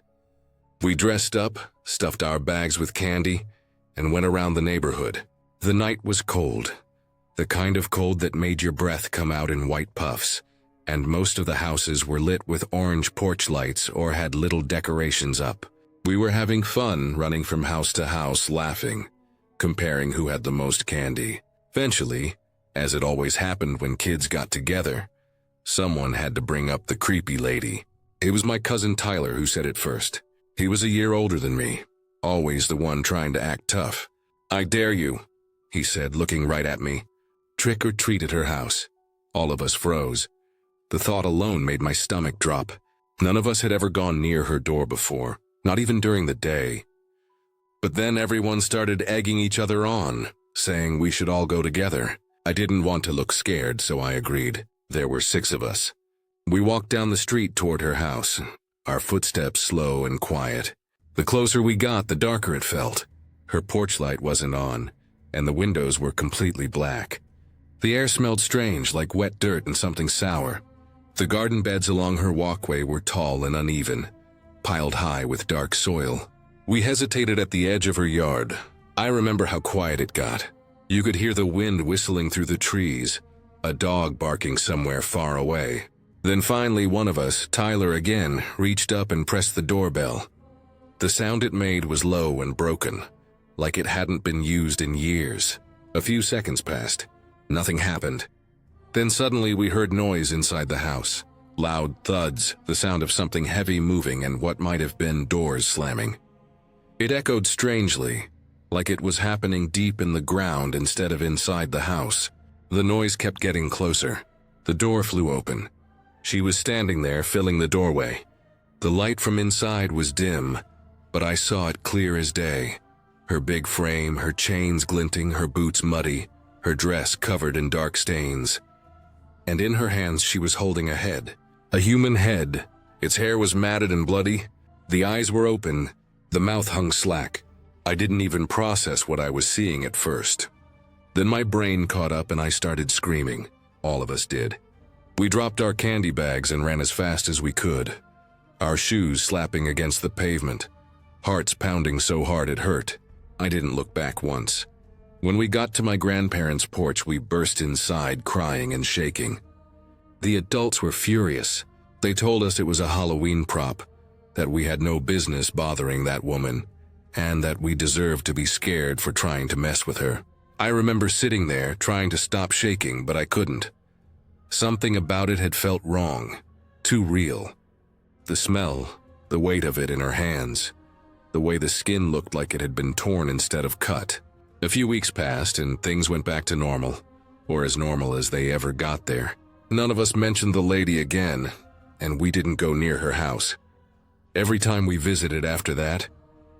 We dressed up, stuffed our bags with candy, and went around the neighborhood. The night was cold, the kind of cold that made your breath come out in white puffs, and most of the houses were lit with orange porch lights or had little decorations up. We were having fun, running from house to house, laughing, comparing who had the most candy. Eventually, as it always happened when kids got together, someone had to bring up the creepy lady. It was my cousin Tyler who said it first. He was a year older than me, always the one trying to act tough. "I dare you," he said, looking right at me. "Trick or treat at her house." All of us froze. The thought alone made my stomach drop. None of us had ever gone near her door before, not even during the day. But then everyone started egging each other on, saying we should all go together. I didn't want to look scared, so I agreed. There were 6 of us. We walked down the street toward her house, our footsteps slow and quiet. The closer we got, the darker it felt. Her porch light wasn't on, and the windows were completely black. The air smelled strange, like wet dirt and something sour. The garden beds along her walkway were tall and uneven, piled high with dark soil. We hesitated at the edge of her yard. I remember how quiet it got. You could hear the wind whistling through the trees, a dog barking somewhere far away. Then finally one of us, Tyler again, reached up and pressed the doorbell. The sound it made was low and broken, like it hadn't been used in years. A few seconds passed. Nothing happened. Then suddenly we heard noise inside the house. Loud thuds, the sound of something heavy moving and what might have been doors slamming. It echoed strangely, like it was happening deep in the ground instead of inside the house. The noise kept getting closer. The door flew open. She was standing there, filling the doorway. The light from inside was dim, but I saw it clear as day. Her big frame, her chains glinting, her boots muddy, her dress covered in dark stains. And in her hands she was holding a head. A human head. Its hair was matted and bloody. The eyes were open. The mouth hung slack. I didn't even process what I was seeing at first. Then my brain caught up and I started screaming. All of us did. We dropped our candy bags and ran as fast as we could, our shoes slapping against the pavement, hearts pounding so hard it hurt. I didn't look back once. When we got to my grandparents' porch, we burst inside, crying and shaking. The adults were furious. They told us it was a Halloween prop, that we had no business bothering that woman, and that we deserved to be scared for trying to mess with her. I remember sitting there, trying to stop shaking, but I couldn't. Something about it had felt wrong, too real. The smell, the weight of it in her hands, the way the skin looked like it had been torn instead of cut. A few weeks passed and things went back to normal, or as normal as they ever got there. None of us mentioned the lady again, and we didn't go near her house. Every time we visited after that,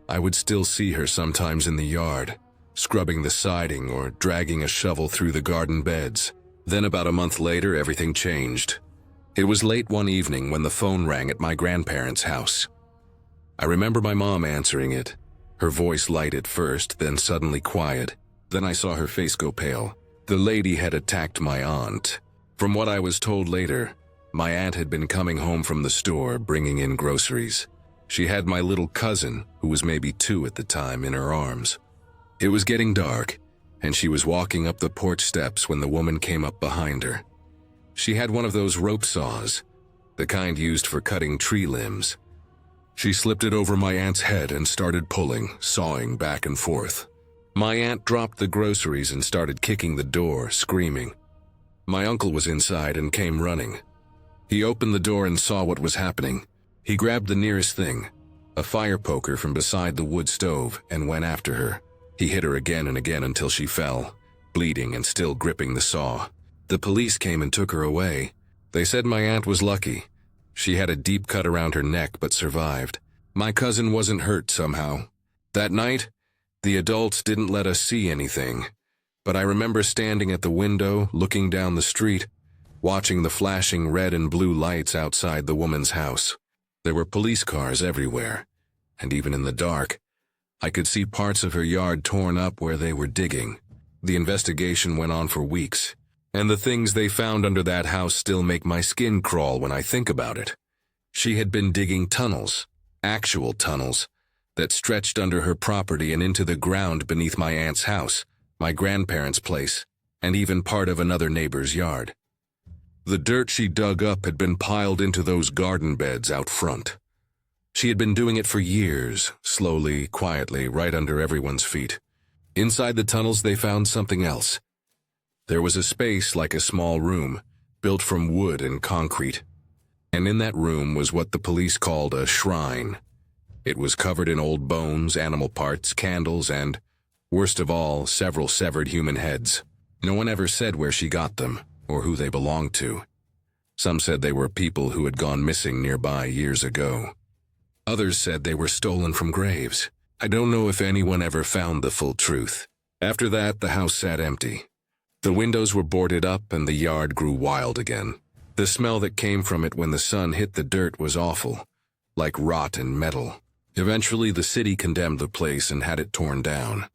I would still see her sometimes in the yard, scrubbing the siding or dragging a shovel through the garden beds. Then about a month later, everything changed. It was late one evening when the phone rang at my grandparents' house. I remember my mom answering it, her voice light at first, then suddenly quiet. Then I saw her face go pale. The lady had attacked my aunt. From what I was told later, my aunt had been coming home from the store, bringing in groceries. She had my little cousin, who was maybe 2 at the time, in her arms. It was getting dark, and she was walking up the porch steps when the woman came up behind her. She had one of those rope saws, the kind used for cutting tree limbs. She slipped it over my aunt's head and started pulling, sawing back and forth. My aunt dropped the groceries and started kicking the door, screaming. My uncle was inside and came running. He opened the door and saw what was happening. He grabbed the nearest thing, a fire poker from beside the wood stove, and went after her. He hit her again and again until she fell, bleeding and still gripping the saw. The police came and took her away. They said my aunt was lucky. She had a deep cut around her neck but survived. My cousin wasn't hurt somehow. That night, the adults didn't let us see anything, but I remember standing at the window, looking down the street, watching the flashing red and blue lights outside the woman's house. There were police cars everywhere, and even in the dark, I could see parts of her yard torn up where they were digging. The investigation went on for weeks, and the things they found under that house still make my skin crawl when I think about it. She had been digging tunnels, actual tunnels, that stretched under her property and into the ground beneath my aunt's house, my grandparents' place, and even part of another neighbor's yard. The dirt she dug up had been piled into those garden beds out front. She had been doing it for years, slowly, quietly, right under everyone's feet. Inside the tunnels they found something else. There was a space like a small room, built from wood and concrete. And in that room was what the police called a shrine. It was covered in old bones, animal parts, candles, and, worst of all, several severed human heads. No one ever said where she got them, or who they belonged to. Some said they were people who had gone missing nearby years ago. Others said they were stolen from graves. I don't know if anyone ever found the full truth. After that, the house sat empty. The windows were boarded up and the yard grew wild again. The smell that came from it when the sun hit the dirt was awful, like rot and metal. Eventually, the city condemned the place and had it torn down.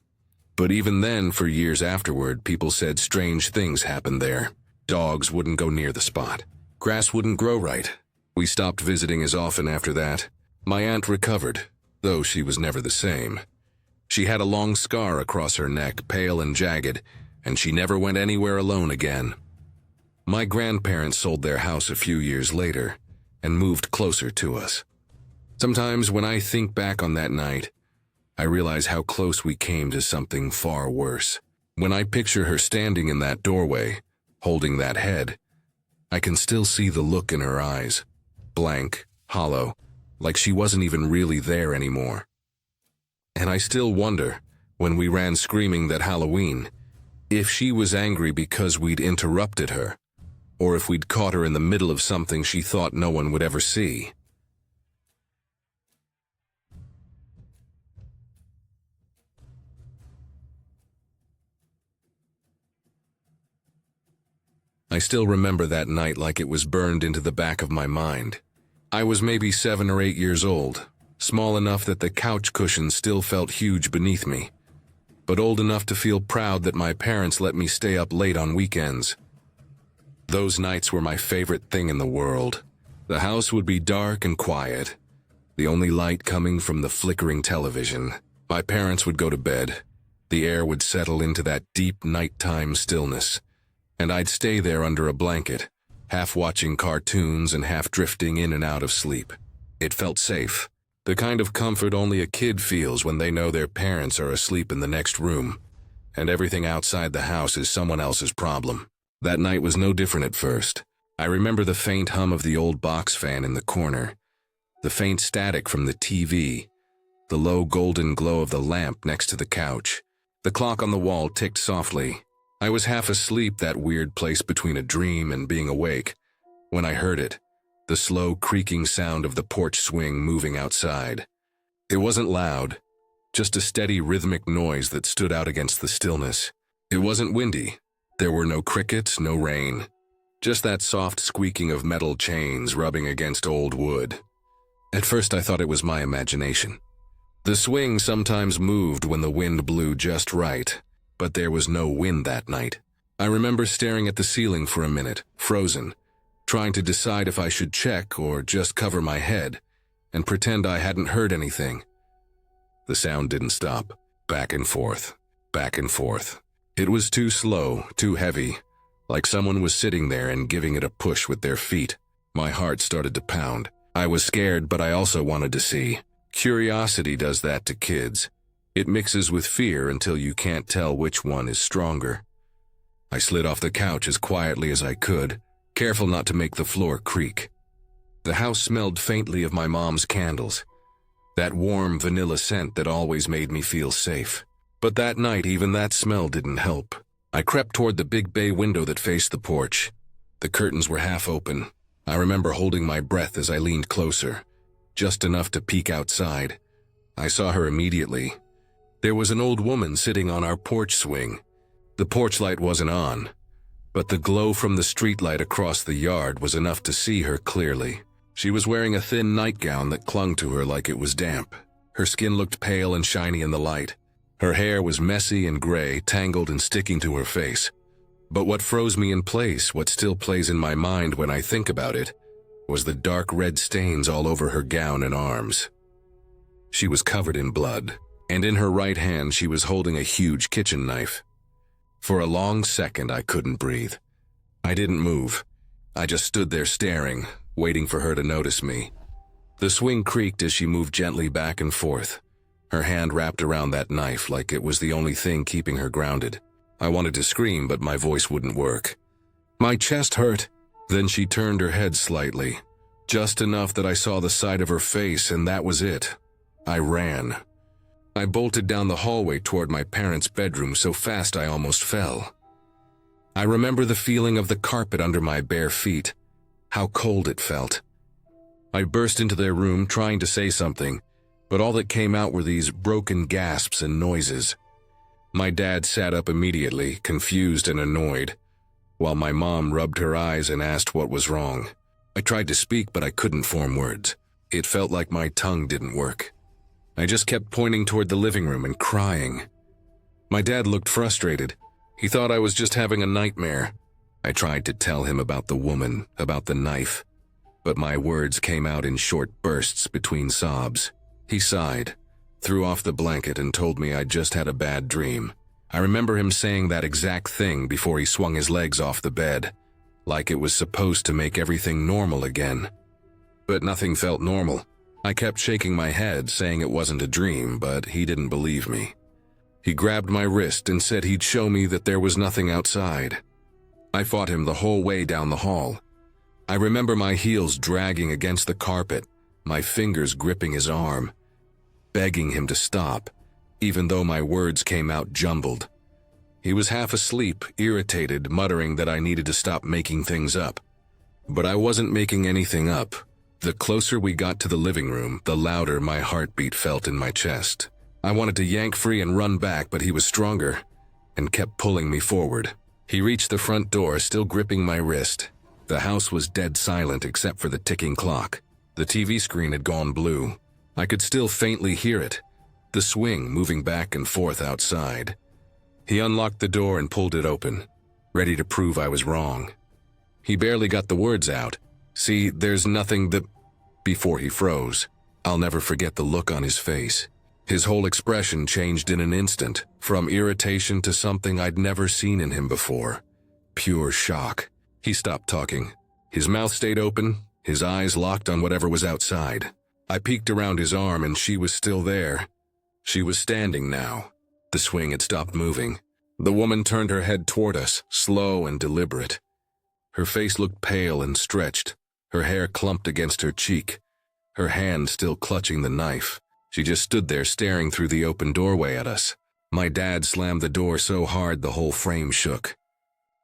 But even then, for years afterward, people said strange things happened there. Dogs wouldn't go near the spot. Grass wouldn't grow right. We stopped visiting as often after that. My aunt recovered, though she was never the same. She had a long scar across her neck, pale and jagged, and she never went anywhere alone again. My grandparents sold their house a few years later and moved closer to us. Sometimes when I think back on that night, I realize how close we came to something far worse. When I picture her standing in that doorway, holding that head, I can still see the look in her eyes, blank, hollow, like she wasn't even really there anymore. And I still wonder, when we ran screaming that Halloween, if she was angry because we'd interrupted her, or if we'd caught her in the middle of something she thought no one would ever see. I still remember that night like it was burned into the back of my mind. I was maybe 7 or 8 years old, small enough that the couch cushions still felt huge beneath me, but old enough to feel proud that my parents let me stay up late on weekends. Those nights were my favorite thing in the world. The house would be dark and quiet, the only light coming from the flickering television. My parents would go to bed. The air would settle into that deep nighttime stillness, and I'd stay there under a blanket, half watching cartoons and half drifting in and out of sleep. It felt safe, the kind of comfort only a kid feels when they know their parents are asleep in the next room, and everything outside the house is someone else's problem. That night was no different at first. I remember the faint hum of the old box fan in the corner, the faint static from the TV, the low golden glow of the lamp next to the couch. The clock on the wall ticked softly. I was half asleep, that weird place between a dream and being awake, when I heard it, the slow creaking sound of the porch swing moving outside. It wasn't loud, just a steady rhythmic noise that stood out against the stillness. It wasn't windy. There were no crickets, no rain, just that soft squeaking of metal chains rubbing against old wood. At first I thought it was my imagination. The swing sometimes moved when the wind blew just right, but there was no wind that night. I remember staring at the ceiling for a minute, frozen, trying to decide if I should check or just cover my head and pretend I hadn't heard anything. The sound didn't stop. Back and forth, back and forth. It was too slow, too heavy, like someone was sitting there and giving it a push with their feet. My heart started to pound. I was scared, but I also wanted to see. Curiosity does that to kids. It mixes with fear until you can't tell which one is stronger. I slid off the couch as quietly as I could, careful not to make the floor creak. The house smelled faintly of my mom's candles, that warm vanilla scent that always made me feel safe. But that night, even that smell didn't help. I crept toward the big bay window that faced the porch. The curtains were half open. I remember holding my breath as I leaned closer, just enough to peek outside. I saw her immediately. There was an old woman sitting on our porch swing. The porch light wasn't on, but the glow from the streetlight across the yard was enough to see her clearly. She was wearing a thin nightgown that clung to her like it was damp. Her skin looked pale and shiny in the light. Her hair was messy and gray, tangled and sticking to her face. But what froze me in place, what still plays in my mind when I think about it, was the dark red stains all over her gown and arms. She was covered in blood, and in her right hand she was holding a huge kitchen knife. For a long second I couldn't breathe. I didn't move. I just stood there staring, waiting for her to notice me. The swing creaked as she moved gently back and forth, her hand wrapped around that knife like it was the only thing keeping her grounded. I wanted to scream, but my voice wouldn't work. My chest hurt. Then she turned her head slightly, just enough that I saw the side of her face, and that was it. I ran. I bolted down the hallway toward my parents' bedroom so fast I almost fell. I remember the feeling of the carpet under my bare feet, how cold it felt. I burst into their room trying to say something, but all that came out were these broken gasps and noises. My dad sat up immediately, confused and annoyed, while my mom rubbed her eyes and asked what was wrong. I tried to speak, but I couldn't form words. It felt like my tongue didn't work. I just kept pointing toward the living room and crying. My dad looked frustrated. He thought I was just having a nightmare. I tried to tell him about the woman, about the knife, but my words came out in short bursts between sobs. He sighed, threw off the blanket, and told me I'd just had a bad dream. I remember him saying that exact thing before he swung his legs off the bed, like it was supposed to make everything normal again. But nothing felt normal. I kept shaking my head, saying it wasn't a dream, but he didn't believe me. He grabbed my wrist and said he'd show me that there was nothing outside. I fought him the whole way down the hall. I remember my heels dragging against the carpet, my fingers gripping his arm, begging him to stop, even though my words came out jumbled. He was half asleep, irritated, muttering that I needed to stop making things up. But I wasn't making anything up. The closer we got to the living room, the louder my heartbeat felt in my chest. I wanted to yank free and run back, but he was stronger and kept pulling me forward. He reached the front door, still gripping my wrist. The house was dead silent except for the ticking clock. The TV screen had gone blue. I could still faintly hear it, the swing moving back and forth outside. He unlocked the door and pulled it open, ready to prove I was wrong. He barely got the words out. "See, there's nothing that..." Before he froze. I'll never forget the look on his face. His whole expression changed in an instant, from irritation to something I'd never seen in him before. Pure shock. He stopped talking. His mouth stayed open, his eyes locked on whatever was outside. I peeked around his arm and she was still there. She was standing now. The swing had stopped moving. The woman turned her head toward us, slow and deliberate. Her face looked pale and stretched, her hair clumped against her cheek, her hand still clutching the knife. She just stood there staring through the open doorway at us. My dad slammed the door so hard the whole frame shook.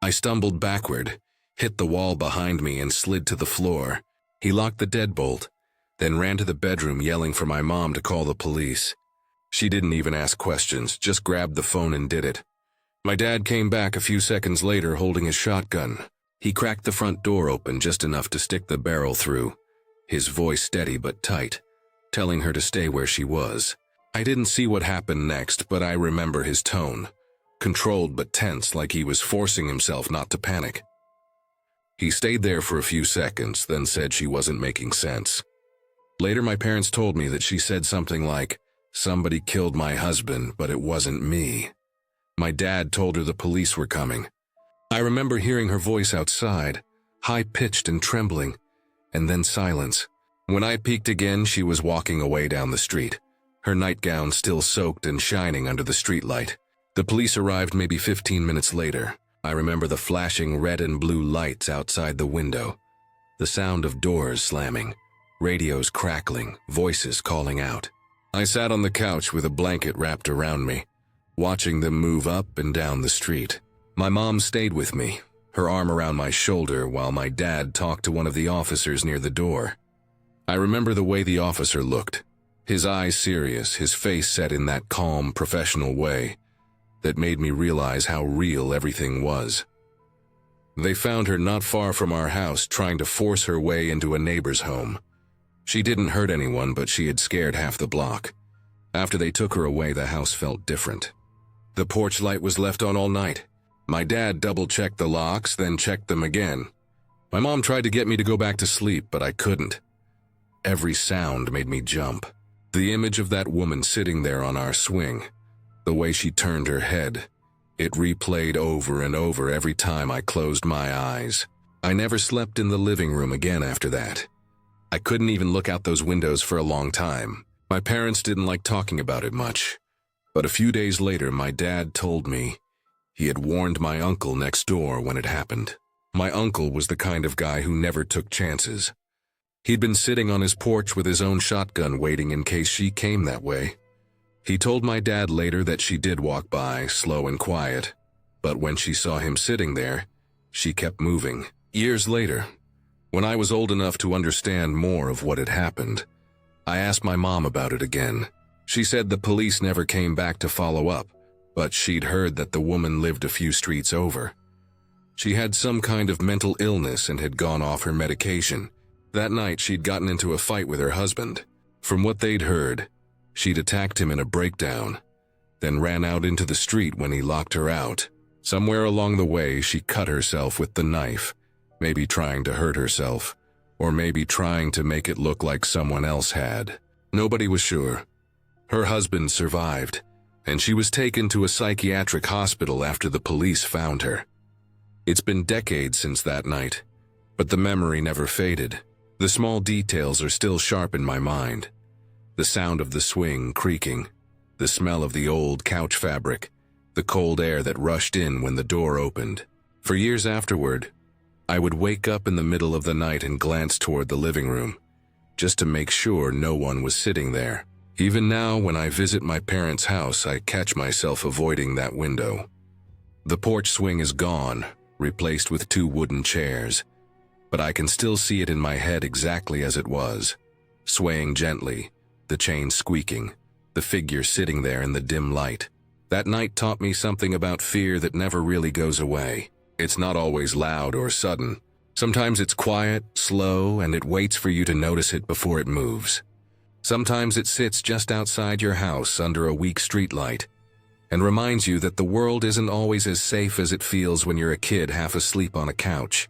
I stumbled backward, hit the wall behind me and slid to the floor. He locked the deadbolt, then ran to the bedroom yelling for my mom to call the police. She didn't even ask questions, just grabbed the phone and did it. My dad came back a few seconds later holding his shotgun. He cracked the front door open just enough to stick the barrel through, his voice steady but tight, telling her to stay where she was. I didn't see what happened next, but I remember his tone, controlled but tense, like he was forcing himself not to panic. He stayed there for a few seconds, then said she wasn't making sense. Later, my parents told me that she said something like, "Somebody killed my husband, but it wasn't me." My dad told her the police were coming. I remember hearing her voice outside, high-pitched and trembling, and then silence. When I peeked again, she was walking away down the street, her nightgown still soaked and shining under the streetlight. The police arrived maybe 15 minutes later. I remember the flashing red and blue lights outside the window, the sound of doors slamming, radios crackling, voices calling out. I sat on the couch with a blanket wrapped around me, watching them move up and down the street. My mom stayed with me, her arm around my shoulder while my dad talked to one of the officers near the door. I remember the way the officer looked, his eyes serious, his face set in that calm, professional way that made me realize how real everything was. They found her not far from our house, trying to force her way into a neighbor's home. She didn't hurt anyone, but she had scared half the block. After they took her away, the house felt different. The porch light was left on all night. My dad double-checked the locks, then checked them again. My mom tried to get me to go back to sleep, but I couldn't. Every sound made me jump. The image of that woman sitting there on our swing, the way she turned her head, it replayed over and over every time I closed my eyes. I never slept in the living room again after that. I couldn't even look out those windows for a long time. My parents didn't like talking about it much. But a few days later, my dad told me he had warned my uncle next door when it happened. My uncle was the kind of guy who never took chances. He'd been sitting on his porch with his own shotgun waiting in case she came that way. He told my dad later that she did walk by, slow and quiet, but when she saw him sitting there, she kept moving. Years later, when I was old enough to understand more of what had happened, I asked my mom about it again. She said the police never came back to follow up, but she'd heard that the woman lived a few streets over. She had some kind of mental illness and had gone off her medication. That night, she'd gotten into a fight with her husband. From what they'd heard, she'd attacked him in a breakdown, then ran out into the street when he locked her out. Somewhere along the way, she cut herself with the knife, maybe trying to hurt herself, or maybe trying to make it look like someone else had. Nobody was sure. Her husband survived, and she was taken to a psychiatric hospital after the police found her. It's been decades since that night, but the memory never faded. The small details are still sharp in my mind. The sound of the swing creaking, the smell of the old couch fabric, the cold air that rushed in when the door opened. For years afterward, I would wake up in the middle of the night and glance toward the living room, just to make sure no one was sitting there. Even now, when I visit my parents' house, I catch myself avoiding that window. The porch swing is gone, replaced with 2 wooden chairs, but I can still see it in my head exactly as it was, swaying gently, the chain squeaking, the figure sitting there in the dim light. That night taught me something about fear that never really goes away. It's not always loud or sudden. Sometimes it's quiet, slow, and it waits for you to notice it before it moves. Sometimes it sits just outside your house under a weak streetlight and reminds you that the world isn't always as safe as it feels when you're a kid half asleep on a couch.